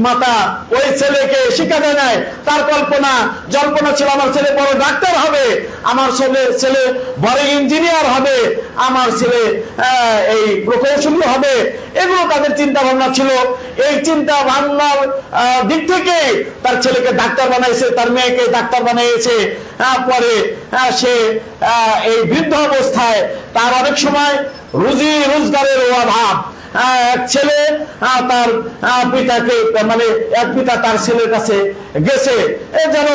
মাতা ওই ছেলেকে শিক্ষা দেয় নাই। তার জল্পনা ছিল আমার ছেলে বড় ডাক্তার হবে, আমার ছেলে বড় ইঞ্জিনিয়ার হবে, আমার ছেলে এই প্রকৌশলী হবে। এগুলো তাদের চিন্তা ভাবনা ছিল। এই চিন্তা ভাবনার দিক থেকে তার ছেলেকে ডাক্তার বানাইছে, তার মেয়েকে ডাক্তার বানিয়েছে। পরে সে এই বৃদ্ধ অবস্থায় তার অনেক সময় রুজি রোজগারের অভাব, এক ছেলে তার পিতাকে মানে এক পিতা তার ছেলের কাছে গেছে, যেন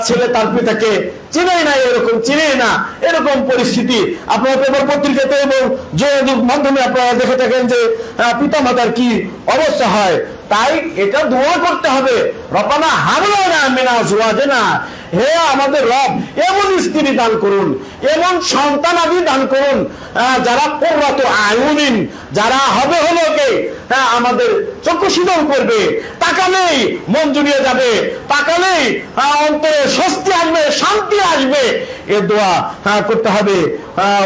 ছেলে তার পিতাকে চিনেই না, চিনেই না, এরকম পরিস্থিতি আপনারা পেপার পত্রিকাতে এবং যোগাযোগ মাধ্যমে আপনারা দেখে থাকেন যে পিতা মাতার কি অবস্থা হয়। তাই এটা দোয়া করতে হবে, রব্বানা হাবলানা মিন আজওয়াজিনা, হে আমাদের রব এমন স্ত্রী দান করুন, এমন সন্তান আদি দান করুন যারা কুররাতু আয়ুনিন, যারা হবে হলো কে আমাদের চক্ষু শীতল করবে, তাকালেই মন জুড়িয়ে যাবে, তাকালেই অন্তরে স্বস্তি আসবে, শান্তি আসবে। এ দোয়া করতে হবে।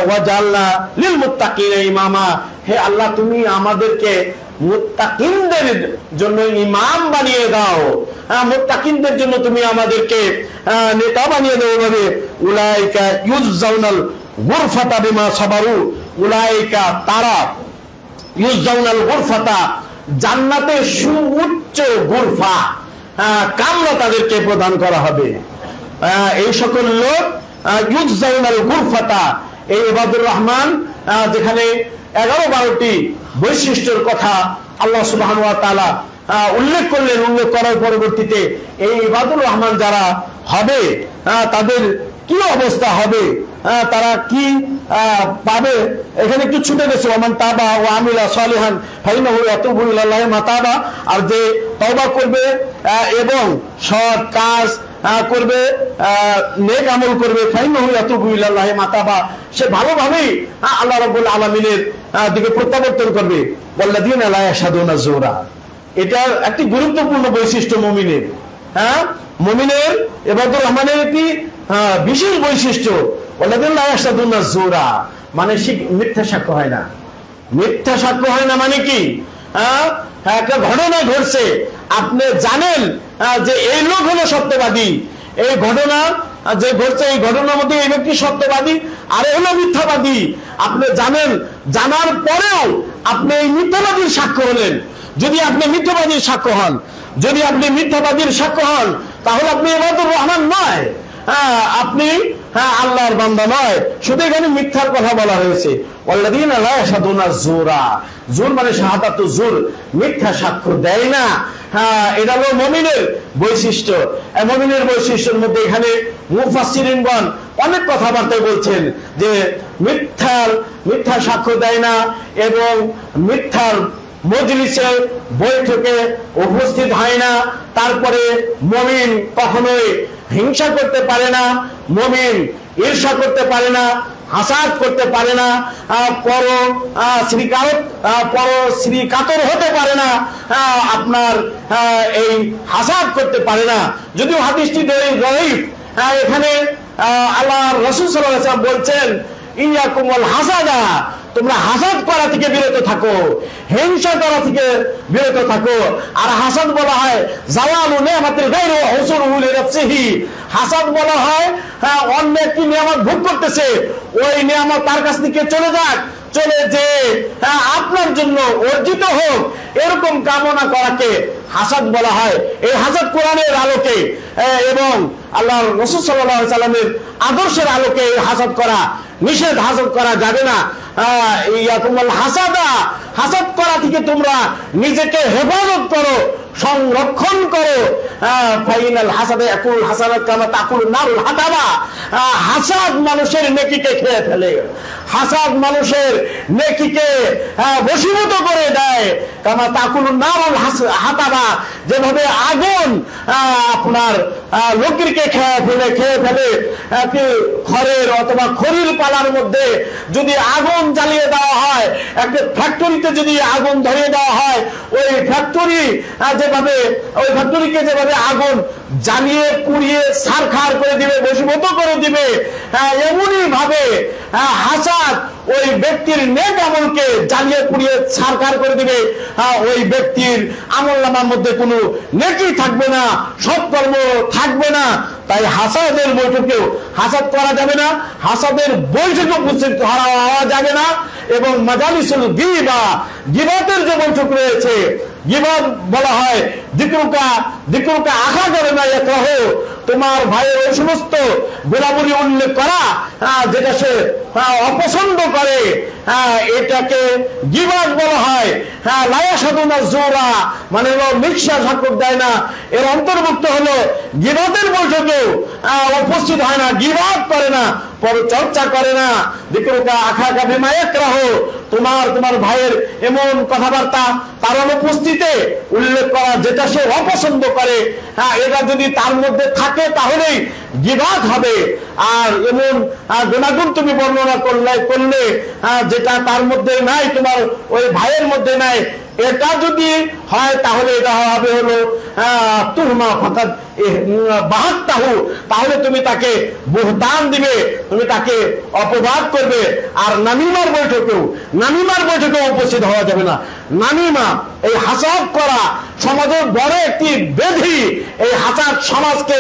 ওয়াজালনা লিল মুত্তাকিনা ইমামা, হে আল্লাহ তুমি আমাদেরকে মুত্তাকিনদের জন্য ইমাম বানিয়ে দাও, মুত্তাকিনদের জন্য তুমি আমাদেরকে নেতা বানিয়ে দাও। ভাবে উলাইকা ইউজাউনাল গুরফাতা বিমা সাবারু, উলাইকা তারা ইউজাউনাল গুরফাতা জান্নাতের সুউচ্চ গুরফা কামরা তাদেরকে প্রদান করা হবে। এই সকল লোক ইউজাউনাল গুরফাতা, এই ইবাদুর রহমান যেখানে 11-12টি বৈশিষ্ট্যের কথা আল্লাহ সুবহানাহু ওয়া তাআলা উল্লেখ করলেন, উল্লেখ করার পরবর্তীতে এই ইবাদুর রহমান যারা হবে তাদের কি অবস্থা হবে, তারা কি পাবে, এখানে একটু ছুটে গেছে। ওমান তাবা ওয়া আমিলা সালিহান ফাইন্নাহু ইয়াতুবু ইলাল্লাহি মাতাবা, আর যে তওবা করবে এবং সৎ কাজ করবে, নেক আমল করবে, ফাইন্নাহু ইয়াতুবু ইলাল্লাহি মাতাবা, সে ভালোভাবেই আল্লাহ রাব্বুল আলামিনের দিকে প্রত্যাবর্তন করবে। ওয়াল্লাযীনা লা ইয়াশহাদুনা যুরা, এটা একটি গুরুত্বপূর্ণ বৈশিষ্ট্য মুমিনের। মুমিনের ইবাদুর রহমানের একটি বিশেষ বৈশিষ্ট্য, ওয়াল্লাযীনা লা ইয়াশহাদুনা যুরা, মানে মিথ্যা সাক্ষ্য হয় না। মিথ্যা সাক্ষ্য হয় না মানে কি, একটা ঘটনা ঘটছে, আপনি জানেন যে এই লোক হলো সত্যবাদী, এই ঘটনা যে ঘটছে এই ঘটনার মধ্যে এই ব্যক্তি সত্যবাদী আর হলো মিথ্যাবাদী, আপনি জানেন, জানার পরেও আপনি এই মিথ্যাবাদীর সাক্ষ্য হলেন। যদি আপনি মিথ্যাবাদীর সাক্ষ্য হন, যদি আপনি মিথ্যাবাদীর সাক্ষ্য হন, তাহলে আপনি ইবাদুর রহমান নয়, আপনি আল্লাহর বান্দা নয়। শুধু এখানে মিথ্যার কথা বলা হয়েছে, ওয়াল্লাযীনা লা ইয়াশহাদুনা যুরা, জুর মানে শাহাদাতু জুর, মিথ্যা সাক্ষ্য দেয় না। এটা হলো মুমিনের বৈশিষ্ট্য। মুমিনের বৈশিষ্ট্যের মধ্যে এখানে মুফাসসিরিনগণ অনেক কথাবার্তা বলছেন যে মিথ্যা সাক্ষ্য দেয় না এবং মিথ্যার মজলিসে বৈঠকে উপস্থিত হয় না। তারপরে মুমিন কখনোই হিংসা করতে পারে না, মুমিন ঈর্ষা করতে পারে না, হাসাদ করতে পারে না, পর শ্রীকাতর হতে পারে না, আপনার এই হাসাদ করতে পারে না। যদিও হাদিসটি দঈফ, এখানে আল্লাহর রাসূল সাল্লাল্লাহু আলাইহি ওয়াসাল্লাম বলছেন ইয়াকুমুল হাসাদা, তোমরা হাসাদ করা থেকে বিরত থাকো, হিংসা করা থেকে বিরত থাকো। আর হাসাদ বলা হয় জাওয়ালু নিয়ামাতিল গায়রি ওয়া হুসনুহু লিনাফসিহি, হাসাদ বলা হয় অন্য একটি নিয়ামত ভোগ করতেছে, ওই নিয়ামত তার কাছ থেকে চলে যাক, চলে যে আপনার জন্য অর্জিত হোক, এরকম কামনা করাকে হাসাদ বলা হয়। এই হাসাদ কোরআনের আলোকে এবং আল্লাহর রাসূল সাল্লাল্লাহু আলাইহি সাল্লামের আদর্শের আলোকে হাসাদ করা নিষেধ, হাসাদ করা যাবে না। ইয়াকুমুল হাসাদা, হাসাদ করা থেকে তোমরা নিজেকে হেফাজত করো, সংরক্ষণ করো। ফাইনাল হাসাদে ইয়াকুল হাসানাত কামা তাকুলুন নারুল হাতাবা, হাসাদ মানুষের নেকিকে খেয়ে ফেলে, হাসাদ মানুষের নেকিকে বশীভূত করে দেয়। কামা তাকুলুন নারুল হাতাবা, যেভাবে আগুন আপনার লোককে খেয়ে ফেলে খড়ের অথবা খড়ির পালার মধ্যে যদি আগুন জ্বালিয়ে দেওয়া হয়, একটা ফ্যাক্টরিতে যদি আগুন ধরিয়ে দেওয়া হয়, ওই ফ্যাক্টরিকে যেভাবে আগুন জ্বালিয়ে পুড়িয়ে ছারখার করে দিবে, বশীভূত করে দিবে, এমনই ভাবে হাসাদ ওই ব্যক্তির নেক আমলকে জ্বালিয়ে পুড়িয়ে ছারখার করে দিবে। ওই ব্যক্তির আমলনামার মধ্যে কোনো নেকি থাকবে না, সৎকর্ম থাকবে না। তাই হাসাদের বৈঠকেও হাসাদ করা যাবে না, হাসাদের বৈঠকে উপস্থিত হওয়া যাবে না। এবং মাজালিসুল গীবা, গীবতের যে বৈঠক রয়েছে, গীবত বলা হয় যিকরুকা আখা করে না ইয়াকরাহ, তোমার ভাইয়ের ওই সমস্ত গোলাগুলি উল্লেখ করা যেটা সে অপছন্দ করে, এটাকে গীবত বলা হয়। লা ইয়াশহাদুনা যুরা, মানে মিথ্যা সাক্ষ্য দেয় না। এর অন্তর্ভুক্ত হলো গীবতের বৈঠকেও উপস্থিত হয় না, গীবত করে না, পরচর্চা করে না। যিকরুকা আখাকা বিমা ইয়াকরাহ, তোমার ভাইয়ের এমন কথাবার্তা তার অনুপস্থিতিতে উল্লেখ করা যেটা সে অপছন্দ করে, এটা যদি তার মধ্যে থাকে তাহলেই গীবত হবে। আর এমন গুণাগুণ তুমি বর্ণনা করলে যেটা তার মধ্যে নাই, তোমার ওই ভাইয়ের মধ্যে নাই, এটা যদি হয় তাহলে এটা হবে হলো তুহমা ফাকাদ বাহাত্তাহু, তাহলে তুমি তাকে বুহতান দিবে, তুমি তাকে অপবাদ করবে। আর নামিমার বৈঠকেও উপস্থিত হওয়া যাবে না। নামিমা, এই হাসাদ করা সমাজের বড় একটি ব্যাধি। এই হাসাদ সমাজকে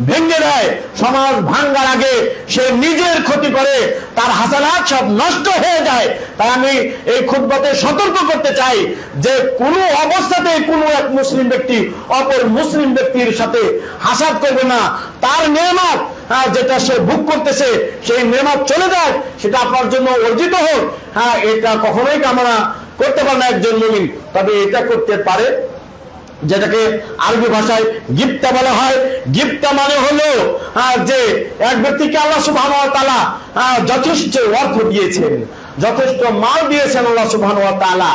ভেঙে দেয়, সমাজ ভাঙ্গার আগে সে নিজের ক্ষতি করে, তার হাসানাত সব নষ্ট হয়ে যায়। তাই আমি এই খুতবাতে সতর্ক করতে চাই যে কোনো অবস্থাতে কোনো এক মুসলিম ব্যক্তি অপর মুসলিম ব্যক্তির সাথে হাসাদ করবে না। তার নেয়ামত যেটা সে ভোগ করতেছে, সেই নেয়ামত চলে যায়, সেটা আপনার জন্য অর্জিত হোক, এটা কখনোই কামনা করতে পারে না একজন মুমিন। তবে এটা করতে পারে যেটাকে আরবি ভাষায় গিফতা বলা হয়। গিফতা মানে হলো যে এক ব্যক্তিকে আল্লাহ সুবহানাহু ওয়া তাআলা যথেষ্ট অর্থ দিয়েছেন, যথেষ্ট মাল দিয়েছেন আল্লাহ সুবহানাহু ওয়া তাআলা,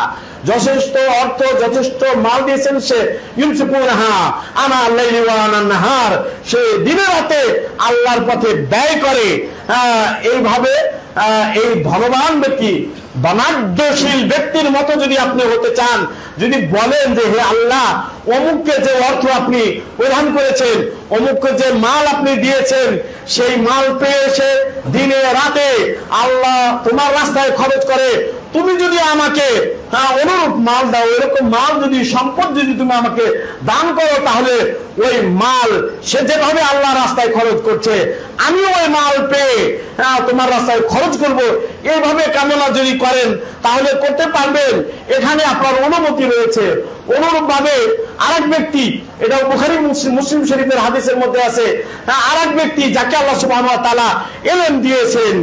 যথেষ্ট অর্থ যথেষ্ট মাল দিয়েছেন, সে ইউনফিকুনহা আনা আল-লাইলি ওয়া আনা আন-নাহার, সে দিনে রাতে আল্লাহর পথে ব্যয় করে। এইভাবে এই ধনবান ব্যক্তি, ধনাঢ্যশীল ব্যক্তির মতো যদি আপনি হতে চান, যদি বলেন যে হে আল্লাহ, অমুককে যে অর্থ আপনি প্রদান করেছেন, অমুককে যে মাল আপনি দিয়েছেন, সেই মাল পেয়ে সে দিনে রাতে আল্লাহ তোমার রাস্তায় খরচ করে, তুমি যদি আমাকে অনুরূপ মাল দাও, এরকম মাল যদি, সম্পদ যদি তুমি আমাকে দান করো, তাহলে ওই মাল সে যেভাবে আল্লাহ রাস্তায় খরচ করছে, আমি ওই মাল পেয়ে তোমার রাস্তায় খরচ করব, এইভাবে কামনা যদি করেন তাহলে করতে পারবেন। এখানে আপনার অনুমতি রয়েছে। অনুরূপ ভাবে আরেক ব্যক্তি, এটা বুখারী মুসলিম শরীফের হাদিসের মধ্যে আছে, আরেক ব্যক্তি যাকে আল্লাহ সুবহানাহু ওয়া তাআলা ইলম দিয়েছেন,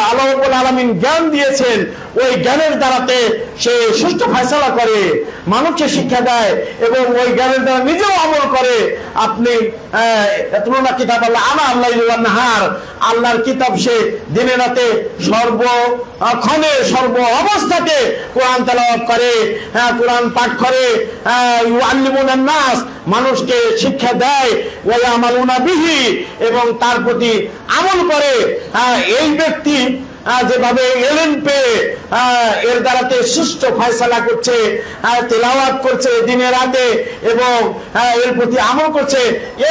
আল্লাহ রাব্বুল আলামিন জ্ঞান দিয়েছেন, ওই জ্ঞানের দ্বারাতে সে সুষ্ঠু ফয়সালা করে, মানুষকে শিক্ষা দেয় এবং ওই জ্ঞানের দ্বারা নিজেও আমল করে। আপনি এতনা কিতাব আল্লাহ আনা আল-লাইলি ওয়ান নাহার, আল্লাহর কিতাব সে দিনে রাতে সর্বক্ষণে সর্ব অবস্থাতে কোরআন তেলাওয়াত করে, কোরআন পাঠ করে, ইউআল্লিমুনান নাস, মানুষকে শিক্ষা দেয়, ওয়া ইয়ামালুনা বিহি, এবং তার প্রতি আমল করে। এই ব্যক্তি যেভাবে এলেন পেয়ে এর দ্বারাতে সুষ্ঠু ফয়সালা করছে, তেলাওয়াত করছে দিনে রাতে এবং এর প্রতি আমল করছে,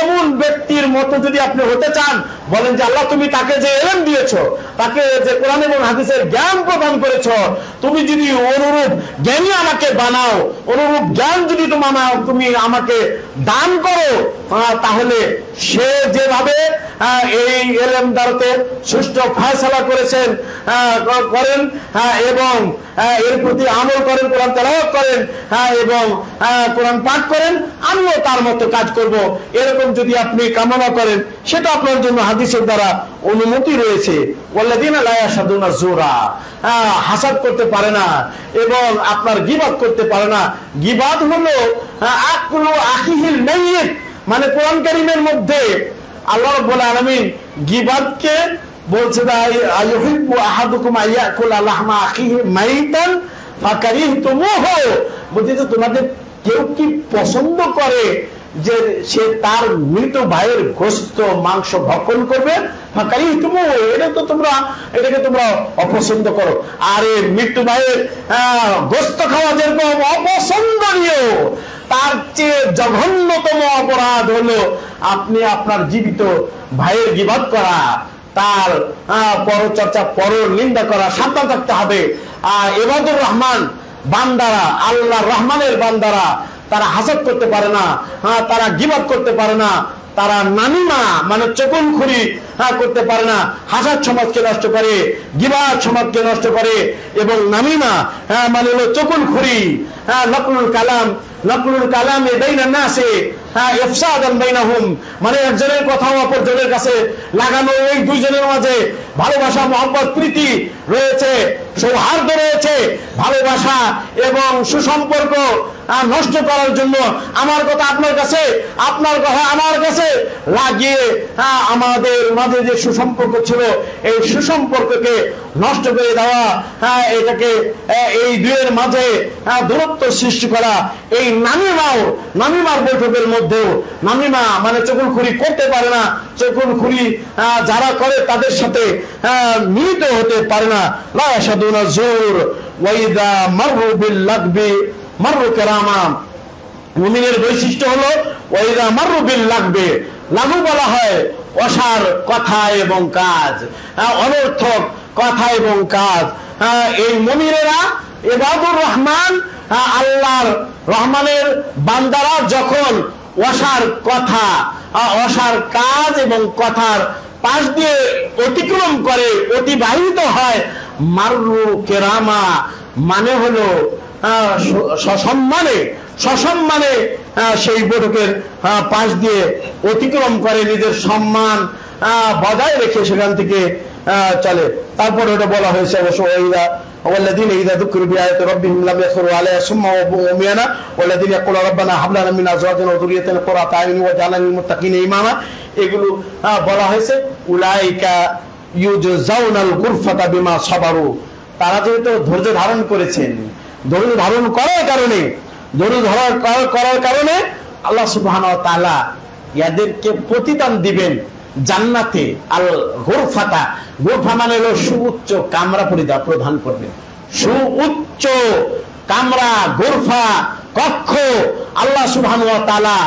এমন ব্যক্তির মতো যদি আপনি হতে চান, বলেন যে আল্লাহ তুমি তাকে যে এলেম দিয়েছো, তাকে যে কোরআন এবং হাদিসের জ্ঞান প্রদান করেছো, তুমি যদি অনুরূপ জ্ঞানী আমাকে বানাও, অনুরূপ জ্ঞান যদি তুমি আমাকে দান করো, তাহলে সে যেভাবে এই এলেম দ্বারাতে সুষ্ঠু ফয়সালা করেছেন করেন এবং এর প্রতি আমল করেন, কোরআন তেলাওয়াত করেন এবং কোরআন পাঠ করেন, আমিও তার মতো কাজ করব, এরকম যদি আপনি কামনা করেন, সেটা আপনার জন্য হাদিসের দ্বারা অনুমতি রয়েছে। ওয়াল্লাযীনা লা ইয়াশহাদুনা যুরা, হাসাদ করতে পারে না এবং আপনার গীবত করতে পারে না। গীবত হলো আকলু আখিহিল মাইয়িত, মানে কোরআন কারীমের মধ্যে আল্লাহ রাব্বুল আলামিন গীবতকে বলছে আইয়ুহিব্বু আহাদুকুম আইয়াকুলা লাহমা আখিহি মাইতান ফাকারিহতুমুহু, বলছে যে তোমাদের কেউ কি পছন্দ করে যে সে তার মৃত ভাইয়ের গোশত মাংস ভক্ষণ করবে? ফাকারিহতুমুহু, এটাকে তোমরা অপছন্দ করো। আর এই মৃত্যু ভাইয়ের গোশত খাওয়া যেরকম অপছন্দনীয়, তার চেয়ে জঘন্যতম অপরাধ হলো আপনি আপনার জীবিত ভাইয়ের গীবত করা। তার পরচর্চা পর নিন্দা করা সাবধান থাকতে হবে। ইবাদুর রহমান বান্দারা, আল্লাহর রহমানের বান্দারা, তারা হাসদ করতে পারে না, তারা গীবত করতে পারে না, তারা নামিমা মানে চকুনখুরি করতে পারে না। হাসাদ সমাজকে নষ্ট করে, গীবত সমাজকে নষ্ট করে, এবং নামিমা মানে হলো চকুনখুরি, নকলুল কালাম বাইনান নাসে ইফসাদান বাইনাহুম, মানে একজনের কথা অপরজনের কাছে লাগানো। এই দুইজনের মাঝে ভালোবাসা, মহব্বত, প্রীতি রয়েছে, সৌহার্দ্য রয়েছে, ভালোবাসা এবং সুসম্পর্ক নষ্ট করার জন্য আমার কথা আপনার কাছে, আপনার কথা আমার কাছে লাগিয়ে আমাদের মাঝে যে সুসম্পর্ক ছিল এই সুসম্পর্ককে নষ্ট করে দেওয়া, এটাকে এই দুয়ের মাঝে দূরত্ব সৃষ্টি করা। এই নামিমার বৈঠকের মধ্যেও নামিমা মানে চকুলখুরি করতে পারে না, চকুলখুরি যারা করে তাদের সাথে মিলিত হতে পারে না। লা ইয়াশহাদুনা যুর ওয়া ইযা মাররু বিল লাগবি মাররু কিরামা। মুমিনের বৈশিষ্ট্য হলো ওয়া ইযা মাররু বিল লাগবি, লাগু বলা হয় অসার কথা এবং কাজ, অনর্থক কথা এবং কাজ। এই মুমিনেরা ইবাদুর রহমান আল্লাহর রহমানের বান্দারা যখন অসার কথা, অসার কাজ এবং কথার পাশ দিয়ে অতিক্রম করে, অতিবাহিত হয়, মাররু কিরামা মানে হলো সসম্মানে সেই বৈঠকের পাশ দিয়ে অতিক্রম করে, নিজের সম্মান বজায় রেখে সেখান থেকে চলে। তারপর ওটা বলা হয়েছে অবশ্য والذين إذا ذكروا بآيات ربهم لم يخروا عليها صما وعميانا والذين يقولون ربنا هب لنا من أزواجنا وذريتنا قرة أعين واجعلنا للمتقين إماما। এগুলো বলা হয়েছে উলাইকা ইউজাউনাল গুরফাতা বিমা সাবারু। তারা যেহেতু ধৈর্য ধারণ করেছেন, ধৈর্য ধারণ করার কারণে আল্লাহ সুবহানাহু ওয়া তাআলা ইয়াদেরকে প্রতিদান দিবেন জান্নাতে। আল গুরফাতা, গুরফা মানে হলো সুউচ্চ কামরা প্রদান করবেন, সুউচ্চ কামরা, গুরফা, কক্ষ। আল্লাহ সুবহানাহু ওয়া তাআলা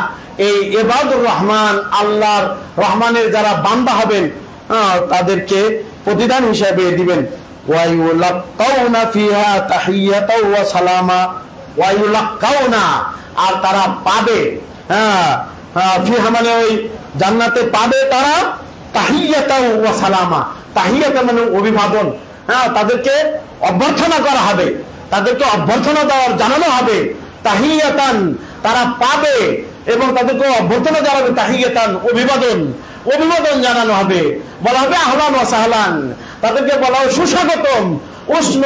এই ইবাদুর রহমান, আল্লাহর রহমানের যারা বান্দা হবেন তাদেরকে প্রতিদান হিসেবে দিবেন। ওয়া ইউলাক্কাউনা ফিহা তাহিয়াতাও ওয়া সালামা, ওয়া ইউলাক্কাউনা, আর তারা পাবে, ফিহা মানে ওই জান্নাতে পাবে তারা তাহিয়াতাও ওয়া সালামা। তাহিয়াতা মানে অভিবাদন, তাদেরকে অভ্যর্থনা করা হবে, তাদেরকে অভ্যর্থনা দেওয়ার জানানো হবে। তাহিয়াতান তারা পাবে এবং তাদেরকে অভ্যর্থনা জানাবে, তাহিয়াতান অভিবাদন জানানো হবে, বলা হবে আহলান ওয়া সাহলান, তাদেরকে বলা হবে সুস্বাগতম, উষ্ণ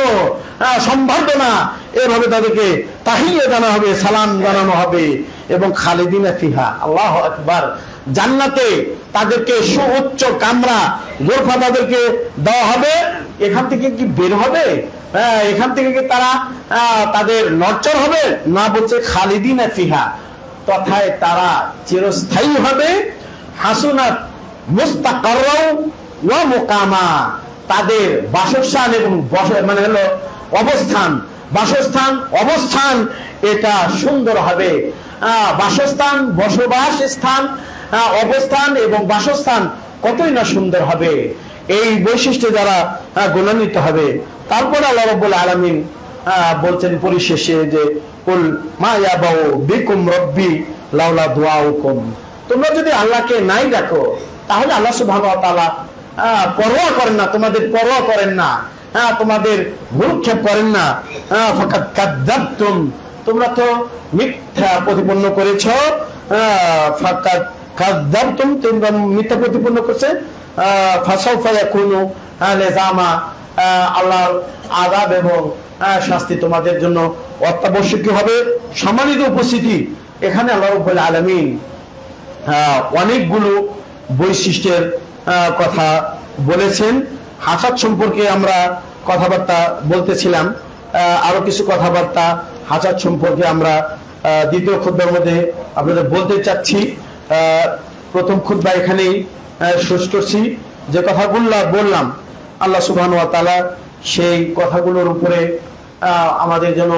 সম্বর্ধনা, এভাবে তাদেরকে তাহিয়া জানানো হবে, সালাম জানানো হবে। এবং খালিদিনা ফিহা, আল্লাহু আকবার, জান্নাতে তাদেরকে সুউচ্চ কামরা, গোরফা তাদেরকে দেওয়া হবে। এখান থেকে কি বের হবে? এখান থেকে কি তারা তাদের নড়চড় হবে না? বলছে খালিদিনা ফিহা, তথায় তারা চিরস্থায়ী হবে। হাসুনাত মুস্তাকাররাও ওয়া মুকামা, তাদের বাসস্থান এবং মানে হলো অবস্থান এটা সুন্দর হবে। বাসস্থান, বসবাস স্থান, অবস্থান এবং বাসস্থান কতই না সুন্দর হবে। এই বৈশিষ্ট্য যারা গুণান্বিত হবে। তারপরে আল্লাহ রাব্বুল আলামিন বলছেন পরিশেষে যে কুল মা ইয়াবাউ বিকুম রব্বি লাউলা দুআউকুম, তোমরা যদি আল্লাহকে নাই ডাকো তাহলে আল্লাহ সুবহানাহু ওয়া তাআলা পরোয়া করেন না, তোমাদের পরোয়া করেন না, তোমাদের ভ্রুক্ষেপ করেন না। ফাকাদ কাযযাবতুম, তোমরা তো মিথ্যা প্রতিপন্ন করেছ। ফাকাদ কাযযাবতুম, তোমরা মিথ্যা প্রতিপন্ন করছে। ফাসাউফা ইয়াকুনু লিজামা, আল্লাহর আযাব এবং শাস্তি তোমাদের জন্য অত্যাবশ্যকীয় হবে। সম্মানিত উপস্থিতি, এখানে আল্লাহ রাব্বুল আলামিন অনেকগুলো বৈশিষ্ট্যের কথা বলেছেন। হাসাদ সম্পর্কে আমরা কথাবার্তা বলতেছিলাম, আরো কিছু কথাবার্তা হাসাদ সম্পর্কে আমরা দ্বিতীয় খুতবার মধ্যে আপনাদের বলতে চাচ্ছি। প্রথম খুতবা এখানেই শেষ করছি। যে কথাগুলো বললাম আল্লাহ সুবহানাহু ওয়া তাআলা সেই কথাগুলোর উপরে আমাদের জন্য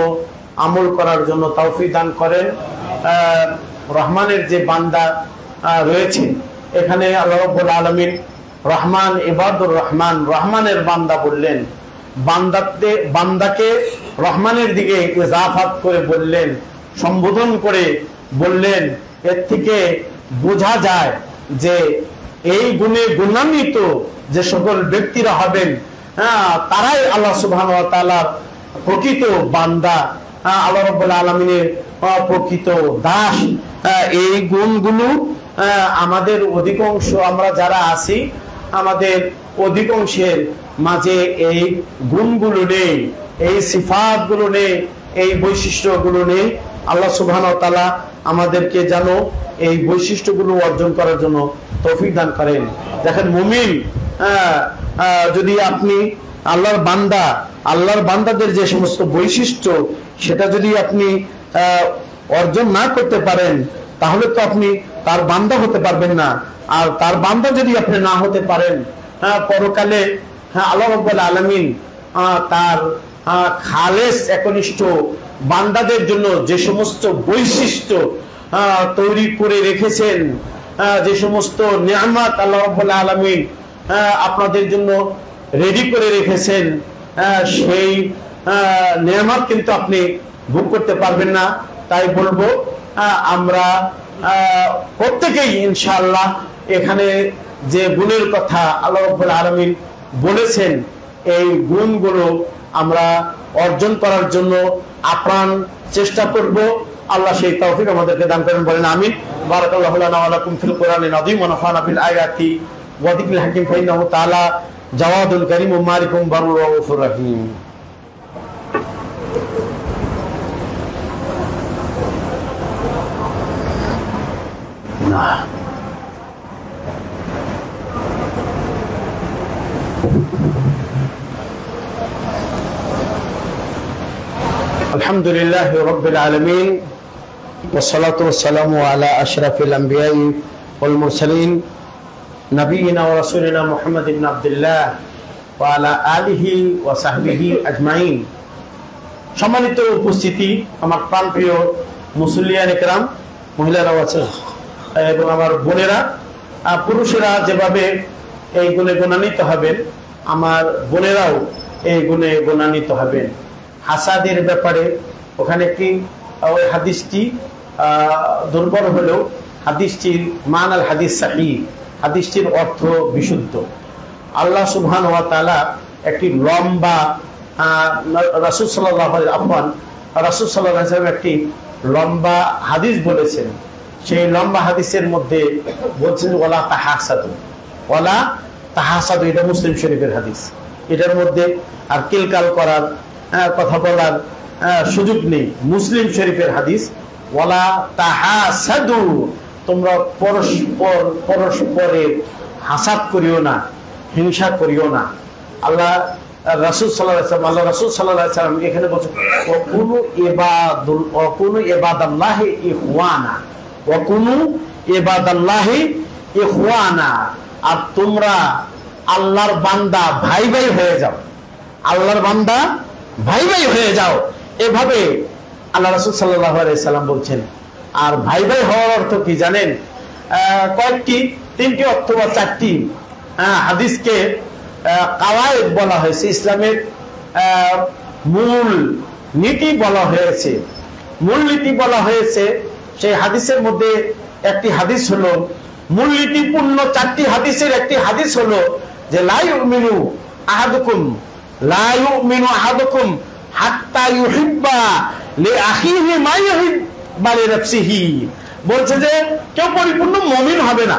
আমল করার জন্য তৌফিক দান করেন। রহমানের যে বান্দা রয়েছে এখানে আল্লাহ রাব্বুল আলামিন রহমান ইবাদুর রহমান, রহমানের বান্দা বললেন, বান্দাকে রহমানের দিকে ইজাফাত করে বললেন, সম্বোধন করে বললেন। এর থেকে বোঝা যায় যে এই গুণে গুণান্বিত যে সকল ব্যক্তিরা হবেন তারাই আল্লাহ সুবহানাহু ওয়া তাআলার প্রকৃত বান্দা, আল্লাহ রাব্বুল আলামিনের প্রকৃত দাস। এই গুণগুলো আমাদের অধিকাংশ, আমরা যারা আছি আমাদের অধিকাংশের মাঝে এই গুণগুলো নেই, এই সিফাতগুলো নেই, এই বৈশিষ্ট্যগুলো নেই। আল্লাহ সুবহানাহু ওয়া তাআলা আমাদেরকে যেন এই বৈশিষ্ট্যগুলো অর্জন করার জন্য তৌফিক দান করেন। দেখেন মুমিন, যদি আপনি আল্লাহর বান্দা, আল্লাহর বান্দাদের যে সমস্ত বৈশিষ্ট্য সেটা যদি আপনি অর্জন না করতে পারেন তাহলে তো আপনি তার বান্দা হতে পারবেন না। আর তার বান্দা যদি আপনি না হতে পারেন, পরকালে আল্লাহ রাব্বুল আলামিন তার খালেস একনিষ্ঠ বান্দাদের জন্য যে সমস্ত বৈশিষ্ট্য তৈরি করে রেখেছেন, যে সমস্ত নিয়ামত আল্লাহ রাব্বুল আলামিন আপনাদের জন্য রেডি করে রেখেছেন, সেই নিয়ামত কিন্তু আপনি ভোগ করতে পারবেন না। তাই বলবো আমরা প্রত্যেকেই ইনশাআল্লাহ এখানে যে গুণের কথা আল্লাহ রাব্বুল আলামিন বলেছেন, এই গুণগুলো আমরা অর্জন করার জন্য আপ্রাণ চেষ্টা করব। আল্লাহ সেই তৌফিক আমাদেরকে দান করেন, বলেন আমিন। বারাকাল্লাহু লানা ওয়া লাকুম ফিল কোরআনিল আযীম ওয়া নাফা'না বিল আয়াতি ওয়া যিকরিল হাকীম ফাইন্নাহু তাআলা জাওয়াদুল কারীমুম মালিকুম বারুর রাউফুর রহিম। না আলহামদুলিল্লাহ রাব্বিল আলামিন والصلاة والسلام على أشرف الأنبياء والمرسلين نبينا ورسولنا محمد بن عبد الله وعلى آله وصحبه أجمعين। সম্মানিত উপস্থিতি, আমার প্রাণপ্রিয় মুসল্লিয়ান ইকরাম, মহিলারাও আছে এবং আমার বোনেরা, পুরুষেরা যেভাবে এই গুণে গুণান্বিত হবেন, আমার বোনেরাও এই গুণে গুণান্বিত হবেন। হাসাদের ব্যাপারে ওখানে কি ওই হাদিসটি দুর্বল হলেও হাদিসটির মান আল হাদিস সাহিহ, হাদিসটির অর্থ বিশুদ্ধ। আল্লাহ সুবহানাহু ওয়া তাআলা একটি লম্বা রাসূল সাল্লাল্লাহু আলাইহি ওয়াসাল্লাম একটি লম্বা হাদিস বলেছেন। সেই লম্বা হাদিসের মধ্যে বলছেন ওয়ালা তাহাসাদু, ওয়ালা তাহাসাদু, এটা মুসলিম শরীফের হাদিস। এটার মধ্যে আর কিলকাল করার কথা বলার সুযোগ নেই। মুসলিম শরীফের হাদিস, ওয়ালা তাহাসাদু, তোমরা পরস্পরের হাসাদ করিও না, হিংসা করিও না। আল্লাহ রাসূল সাল্লাল্লাহু আলাইহি ওয়াসাল্লাম, আল্লাহ রাসূল সাল্লাল্লাহু আলাইহি ওয়াসাল্লাম এখানে বলছেন ওয়াকুনু ইবাদাল্লাহি ইখওয়ানা, ওয়াকুনু ইবাদাল্লাহি ইখওয়ানা, আর তোমরা আল্লাহর বান্দা ভাই ভাই হয়ে যাও, আল্লাহর বান্দা ভাই ভাই হয়ে যাও। এভাবে আল্লাহ রাসূল সাল্লাল্লাহু আলাইহি সাল্লাম বলছেন। আর ভাই ভাই হওয়ার অর্থ কি জানেন? কয়েকটি, তিনটি অথবা চারটি হাদিসকে কাওয়ায়েদ বলা হয়েছে, ইসলামের মূল নীতি বলা হয়েছে, মূল নীতি বলা হয়েছে। সেই হাদিসের মধ্যে একটি হাদিস হলো, মূল নীতিপূর্ণ চারটি হাদিসের একটি হাদিস হলো যে লা ইউমিনু আহাদুকুম হাত্তা ইউহিব্বা লিআখিহি মা ইউহিব্বু লিনাফসিহি। বলছে যে কেউ পরিপূর্ণ মুমিন হবে না,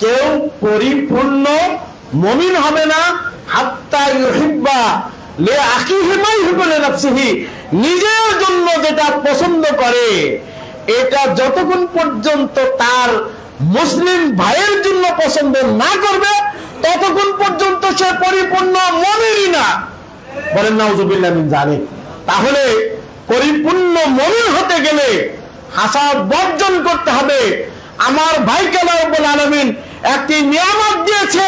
কেউ পরিপূর্ণ মুমিন হবে না হাত্তা ইউহিব্বা লিআখিহি মা ইউহিব্বু লিনাফসিহি, নিজের জন্য যেটা পছন্দ করে এটা যতক্ষণ পর্যন্ত তার মুসলিম ভাইয়ের জন্য পছন্দ না করবে ততক্ষণ পর্যন্ত সে পরিপূর্ণ মুমিনই না। বলেন নাউযুবিল্লাহ মিন যালিক। তাহলে পরিপূর্ণ মুমিন হতে গেলে হাসাদ বর্জন করতে হবে। আমার ভাইকে আল্লাহ রাব্বুল আলামিন একটি নিয়ামত দিয়েছে,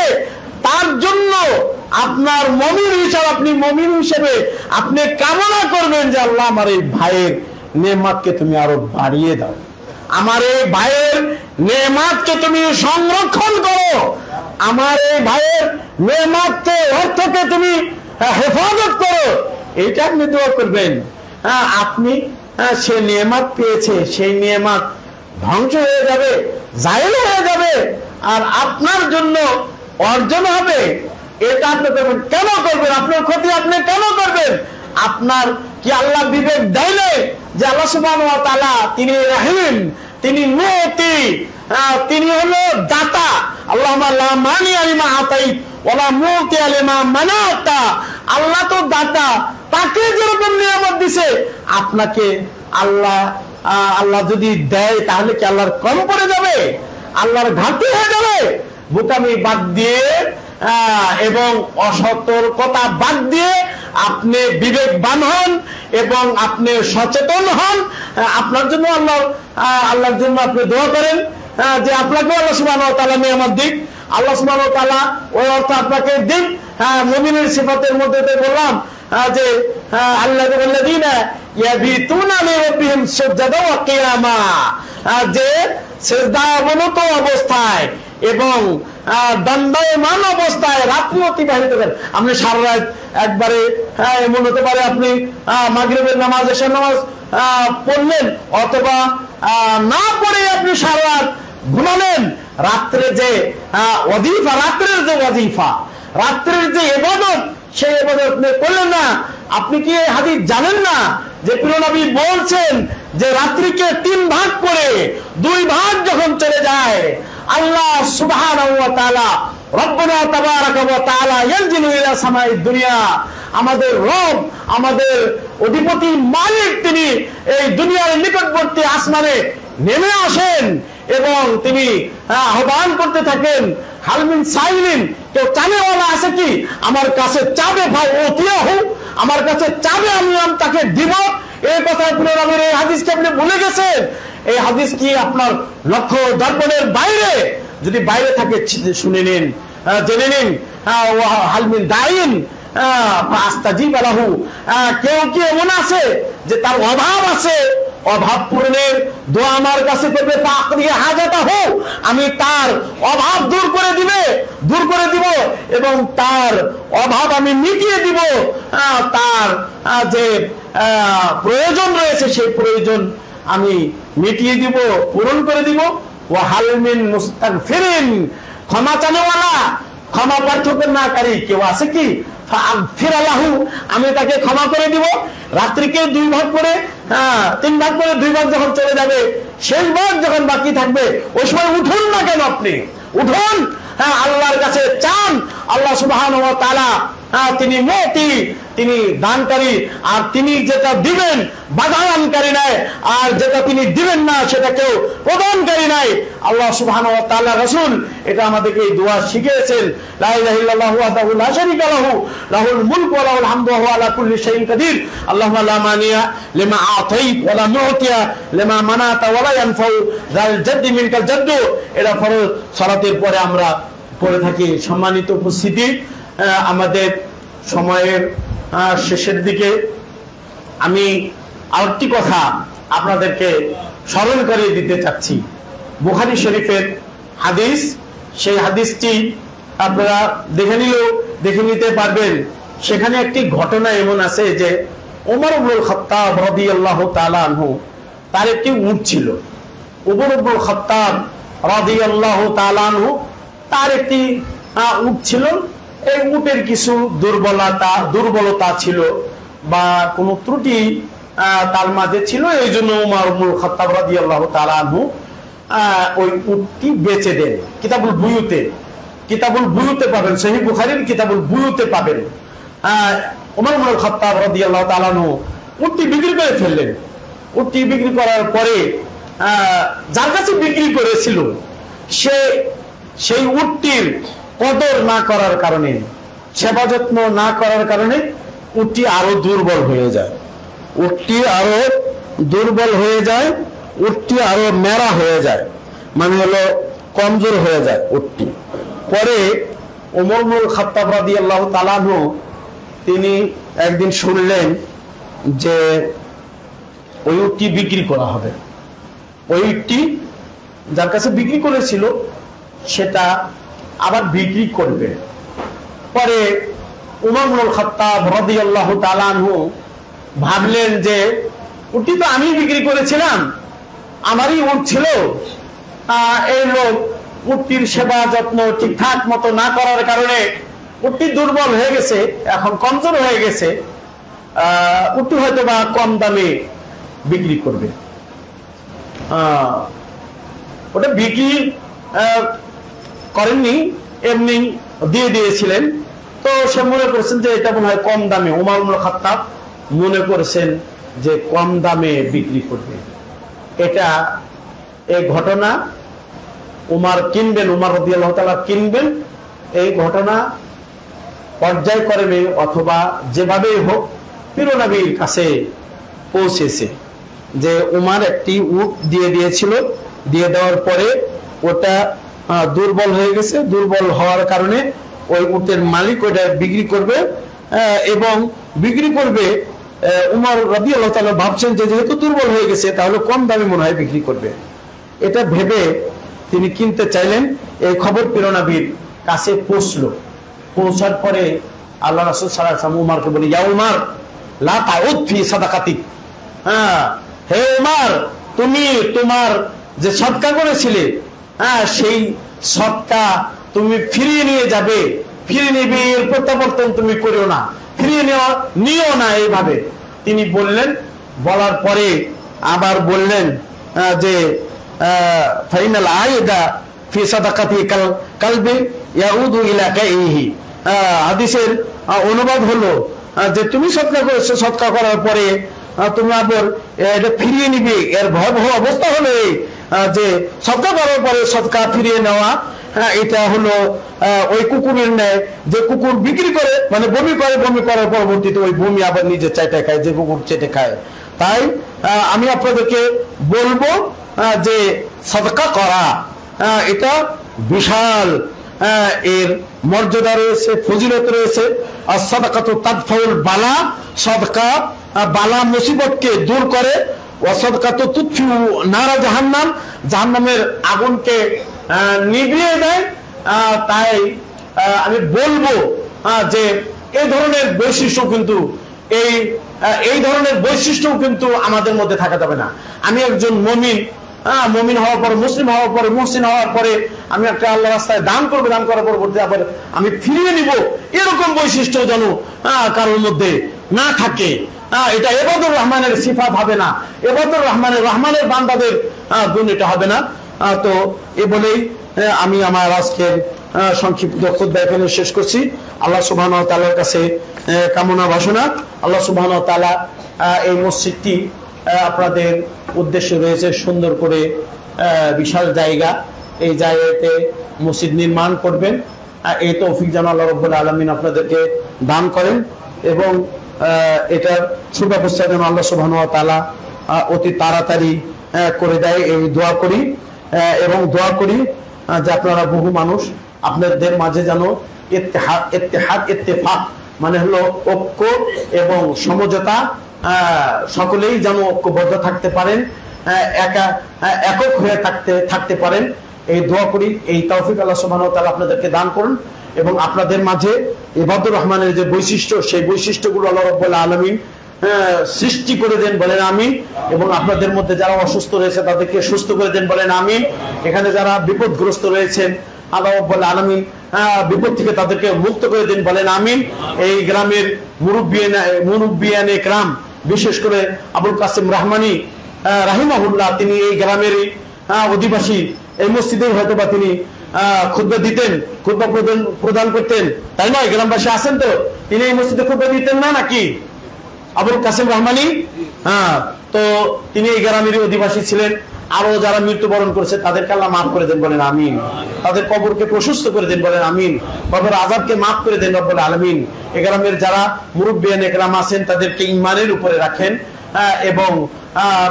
তার জন্য আপনার মুমিন হিসাবে, আপনি মুমিন হিসেবে আপনি কামনা করবেন যে আল্লাহ আমার এই ভাইয়ের নেয়ামতকে তুমি আরো বাড়িয়ে দাও, আমার এই ভাইয়ের নেয়ামতকে তুমি সংরক্ষণ করো, আমার এই ভাইয়ের নেয়ামতকে, অর্থকে তুমি হেফাজত করো, এইটা আপনি দোয়া করবেন। আপনি সে নেয়ামত পেয়েছে, সেই নেয়ামত ধ্বংস হয়ে যাবে, জায়েল হয়ে যাবে, আর আপনার জন্য অর্জন হবে, এটা আপনি করবেন। কেন করবেন? আপনার ক্ষতি আপনি কেন করবেন? আপনার কি আল্লাহ বিবেক দেয় নাই যে আল্লাহ সুবহানাহু ওয়া তাআলা তিনি রহিম, তিনি মুতি, তিনি হলো দাতা। আল্লাহুম্মা লা মানিআ লিমা আতাইত ওয়া লা মুতিআ লিমা মানাতা। আল্লাহ তো দাতা, তাকে যেরকম নিয়ামত দিছে আপনাকে আল্লাহ যদি দেয় তাহলে কি আল্লাহর কম পড়ে যাবে? আল্লাহর ঘাটতি হয়ে যাবে? বোকামি বাদ দিয়ে এবং অসতর্কতা বাদ দিয়ে আপনি বিবেকবান হন এবং আপনি সচেতন হন। আপনার জন্য আল্লাহর জন্য আপনি দোয়া করেন যে আপনাকে আল্লাহ সুবহানাহু ওয়া তাআলা নিয়ামত দিক, আল্লাহ সুবহানাহু ওয়া তাআলা ওই অর্থ আপনাকে দিন। মুমিনের সিফাতের মধ্যে বললাম যে আল্লাযীনা ইয়াবিতুনা লিরাব্বিহিম সুজদান ওয়া কিয়ামা, যে সিজদা অবনত অবস্থায় এবং দণ্ডায়মান অবস্থায় রাত্রি অতিবাহিত করেন। আপনি সারা রাত একবারে এমন হতে পারে আপনি মাগরিবের নামাজ, এশার নামাজ পড়লেন, অথবা না পড়ে আপনি সারা রাত ঘুমালেন। রাত্রে যে ওয়াজিফা, রাত্রের যে ওয়াজিফা, রাত্রের যে ইবাদত, সেই ইবাদত আপনি করলেন না। আপনি কি এই হাদিস জানেন না যে প্রিয় নবী বলছেন যে রাত্রিকে 3 ভাগ করে 2 ভাগ যখন চলে যায়, আল্লাহ সুবহানাহু ওয়া তাআলা রব্বুনা তাবারাকা ওয়া তাআলা ইয়ানজিলু ইলা সামাই দুনিয়া, আমাদের রব, আমাদের অধিপতি মালিক, তিনি এই দুনিয়ার নিকটবর্তী আসমানে নেমে আসেন এবং তিনি আহ্বান করতে থাকেন, হালমিন সাইলিন, কেউ চানেওয়ালা আছে কি? আমার কাছে চাবে ভাই ওতিয়াহু, আমার কাছে চাবে, আমি তাকে দিব। এই কথা পুনরাবৃত্তি, এই হাদিসকে আপনি ভুলে গেছেন। এই হাদিস কি আপনার লক্ষ্য দর্পণের বাইরে? যদি বাইরে থাকে শুনে নিন, জেনে নিন। হালমিন দাইন আস্তাজিব লাহু, কেউ কি এমন আছে যে তার অভাব আছে, অভাব পূরণের দোয়া আমার কাছে করবে, তাকরিয়া হাজাতাহু, আমি তার অভাব দূর করে দিব এবং তার অভাব আমি মিটিয়ে দিব, তার যে প্রয়োজন রয়েছে সেই প্রয়োজন আমি মিটিয়ে দিব, পূরণ করে দিব। ওয়া হালমিন মুস্তাগফিরিন, ক্ষমা চানেওয়ালা, ক্ষমা প্রার্থনাকারী কেউ আছে কি? ফাগফির লাহু, আমি তাকে ক্ষমা করে দিব। রাত্রিকে 2 ভাগ করে 3 ভাগ করে 2 ভাগ যখন চলে যাবে, শেষ ভাগ যখন বাকি থাকবে, ওই সময় উঠুন না কেন? আপনি উঠুন, আল্লাহর কাছে চান। আল্লাহ সুবহানাহু ওয়া তাআলা তিনি মুতি, তিনি দানকারী, আর তিনি যেটা দিবেন বাধা দানকারী নাই, আর যেটা তিনি দিবেন না সেটা কেউ প্রদানকারী নাই। আল্লাহ সুবহানাহু ওয়া তাআলা রাসূল এটা আমাদেরকে এই দোয়া শিখিয়েছেন, লা ইলাহা ইল্লাল্লাহু ওয়াহদাহু লা শারীকা লাহু, লাহুল মুলকু ওয়া লাহুল হামদু ওয়া হুয়া আলা কুল্লি শাইইন কাদির। আল্লাহুম্মা লা মানিয়া লিমা আতাইত ওয়া লা মুতিয়া লিমা মানাতা ওয়া লা ইয়ানফাউ যাল জাদ্দি মিনকাল জাদ্দু। এটা ফরজ সালাতের পরে আমরা পড়ে থাকি। সম্মানিত উপস্থিতি, আমাদের সময়ের শেষের দিকে আমি আরেকটি কথা আপনাদেরকে স্মরণ করিয়ে দিতে চাচ্ছি। বুখারী শরীফের হাদিস, সেই হাদিসটি আপনারা দেখে নিতে পারবেন। সেখানে একটি ঘটনা এমন আছে যে ওমর ইবনুল খাত্তাব রাদিয়াল্লাহু তাআলা আনহু, তার একটি উট ছিল। ওমর ইবনুল খাত্তাব রাদিয়াল্লাহু তাআলা আনহু, তার একটি উট ছিল। এই উটের কিছু দুর্বলতা ছিল বা কোনো ত্রুটি তার মাঝে ছিল, এই জন্য ওমর ইবনুল খাত্তাব রাদিয়াল্লাহু তাআলা আনহু ওই উটটি বেচে দেন। কিতাবুল বুয়ুতে পাবেন, সহিহ বুখারীর কিতাবুল বুয়ুতে পাবেন। ওমর ইবনুল খাত্তাব রাদিয়াল্লাহু তাআলা আনহু উটটি বিক্রি করে ফেললেন। উটটি বিক্রি করার পরে যার কাছে বিক্রি করেছিল সেই উটটির কদর না করার কারণে, সেবা যত্ন না করার কারণে উটটি আরো দুর্বল হয়ে যায়। উটটি আরো মেরা হয়ে যায়, মানে হলো কমজোর হয়ে যায় উটটি। পরে ওমর ইবনুল খাত্তাব রাদিয়াল্লাহু তাআলা আনহু তিনি একদিন শুনলেন যে ওই উটটি বিক্রি করা হবে। ওই উটটি যার কাছে বিক্রি করেছিল সেটা আবার বিক্রি করবে। পরে উমর ইবনুল খাত্তাব রাদিয়াল্লাহু তাআলা আনহু ভাবলেন যে উটটি তো আমি বিক্রি করেছিলাম, আমারই উট ছিল, এই লোক উটটির সেবা যত্ন ঠিকঠাক মতো না করার কারণে উটটি দুর্বল হয়ে গেছে, এখন কমজোর হয়ে গেছে, উটটি হয়তো বা কম দামে বিক্রি করবে। ওটা বিক্রি করেননি, এমনি দিয়ে দিয়েছিলেন। তো সে মনে করেছেন যে এটা মনে হয় কম দামে, উমর ইবনুল খাত্তাব মনে করেছেন যে কম দামে বিক্রি করবে। এটা এই ঘটনা উমর কিনবেন, উমর রাদিয়াল্লাহু তাআলা কিনবেন, এই ঘটনা পর্যায়ক্রমে অথবা যেভাবেই হোক প্রিয় নবীর কাছে পৌঁছেছে যে উমর একটি উট দিয়ে দিয়েছিল, দিয়ে দেওয়ার পরে ওটা দুর্বল হয়ে গেছে, দুর্বল হওয়ার কারণে ওই উটের মালিক ওটা বিক্রি করবে, এবং বিক্রি করবে উমর রাদিয়াল্লাহু তাআলা ভাবছেন যে যেহেতু দুর্বল হয়ে গেছে তাহলে কম দামে মনে হয় বিক্রি করবে। এটা ভেবে তিনি কিনতে চাইলেন। এই খবর প্রিয় নবীর কাছে পৌঁছার পরে আল্লাহ রাসূল সাল্লাল্লাহু আলাইহি ওয়াসাল্লাম উমরকে বলে, ইয়া উমর লা তাউদ ফি সাদাকাতিক, হে উমর তুমি তোমার যে সদকা করেছিলে সেই সদকা তুমি ফিরিয়ে নিয়ে যাবে, ফিরিয়ে নিবে, এর প্রত্যাবর্তন তুমি করিও না, ফিরিয়ে নিও না। এইভাবে তিনি বললেন। বলার পরে আবার বললেন যে ফাইনাল আয়দা ফি সাদাকাতি কালবি ইয়াউদু ইলা কাইহি। হাদিসের অনুবাদ হলো যে তুমি সদকা করেছো, সদকা করার পরে তুমি আবার এটা ফিরিয়ে নিবে। এর ভয়াবহ অবস্থা হলো যে সদকা করার পরে সদকা ফিরিয়ে নেওয়া, এটা হলো ওই কুকুরের ন্যায়, যে কুকুর বিক্রি করে মানে বমি করে, বমি করার পরবর্তীতে ওই বমি আবার নিজে চেটে খায়, যে কুকুর চেটে খায়। তাই আমি আপনাদেরকে বলবো যে সদকা করা এটা বিশাল এর মর্যাদা রয়েছে, ফজিলত রয়েছে। আর সাদাকাতু তাদফাউল বালা, সদকা বালা মুসিবতকে দূর করে। ওয়া সাদাকাতু তুতফিউ নারা জাহান্নাম, জাহান্নামের আগুনকে নিভিয়ে দেয়। তাই আমি বলবো যে এই ধরনের বৈশিষ্ট্য কিন্তু এই ধরনের বৈশিষ্ট্য কিন্তু আমাদের মধ্যে থাকা যাবে না। আমি একজন মুমিন হওয়ার পরে, মুসলিম হওয়ার পরে, মুহসিন হওয়ার পরে আমি একটা আল্লাহ রাস্তায় দান করবো, দান করার পরবর্তী আবার আমি ফিরিয়ে নিব, এরকম বৈশিষ্ট্য যেন কারোর মধ্যে না থাকে। এটা ইবাদুর রহমানের সিফাত হবে না, ইবাদুর রহমানের বান্দাদের গুণ এটা হবে না। তো এ বলেই আমি আমার আজকের সংক্ষিপ্ত খুতবা এখানে শেষ করছি। আল্লাহ সুবহানাহু ওয়া তাআলার কাছে কামনা বাসনা, আল্লাহ সুবহানাহু ওয়া তাআলা এই মসজিদটি আপনাদের উদ্দেশ্যে রয়েছে সুন্দর করে বিশাল জায়গা, এই জায়গাতে মসজিদ নির্মাণ করবেন, এই তৌফিক যেন আল্লাহ রাব্বুল আলামিন আপনাদেরকে দান করেন, এবং এটার সুব্যবস্থা যেন আল্লাহ সুবহানাহু ওয়া তাআলা অতি তাড়াতাড়ি করে দেয়, এই দোয়া করি। এবং দোয়া করি যে আপনারা বহু মানুষ আপনাদের মাঝে যেন ইত্তেফাক মানে হলো ঐক্য এবং সমঝোতা, সকলেই যেন ঐক্যবদ্ধ থাকতে পারেন, একক হয়ে থাকতে পারেন, এই দোয়া করি। এই তৌফিক আল্লাহ সুবহানাহু ওয়া তাআলা আপনাদেরকে দান করুন, এবং আপনাদের মাঝে ইবাদুর রহমানের যে বৈশিষ্ট্য, সেই বৈশিষ্ট্যগুলো আল্লাহ রাব্বুল আলামিন সৃষ্টি করে দেন, বলেন আমিন। এবং আপনাদের মধ্যে যারা অসুস্থ রয়েছে তাদেরকে সুস্থ করে দেন, বলেন আমিন। এখানে যারা বিপদগ্রস্ত রয়েছেন আল্লাহ রাব্বুল আলামিন বিপদ থেকে তাদেরকে মুক্ত করে দেন, বলেন আমিন। এই গ্রামের মুরব্বিয়ানে ইকরাম, বিশেষ করে আবুল কাসিম রহমানী রাহিমাহুল্লাহ, তিনি এই গ্রামেরই অধিবাসী, এই মসজিদের হয়তো বা তিনি খুতবা দিতেন, খুতবা প্রদান করতেন, তাই নয়? গ্রামবাসী আছেন তো, তিনি এই মসজিদে খুতবা দিতেন না নাকি আবুল কাসিম রহমানী? তো তিনি এই গ্রামেরই অধিবাসী ছিলেন। আরো যারা মৃত্যুবরণ করেছে তাদেরকে আল্লাহ মাফ করে দেন, বলেন আমিন। তাদের কবরকে প্রশস্ত করে দেন, বলেন আমিন। কবর আযাবকে মাফ করে দেন রব্বুল আলামিন। এই গ্রামের যারা মুরব্বিয়ান ইকরাম আছেন তাদেরকে ঈমানের উপরে রাখেন, এবং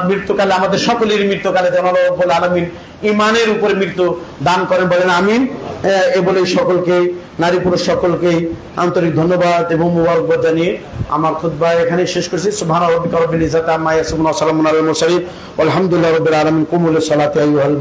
মৃত্যুকালে আমাদের সকলের মৃত্যুকালে যেন আল্লাহ রাব্বুল আলামিন ঈমানের উপরে মৃত্যু দান করেন, বলেন আমিন। এ বলে সকলকে, নারী পুরুষ সকলকে আন্তরিক ধন্যবাদ এবং মুবারকবাদ জানিয়ে আমার খুতবা এখানে শেষ করছি। সুবহান রাব্বিকা রাব্বিল ইজ্জাতি আম্মা ইয়াসিফুন ওয়া সালামুন আলাল মুরসালিন ওয়ালহামদুলিল্লাহি রাব্বিল আলামিন। কুমু লিস সালাতি আইয়ুহাল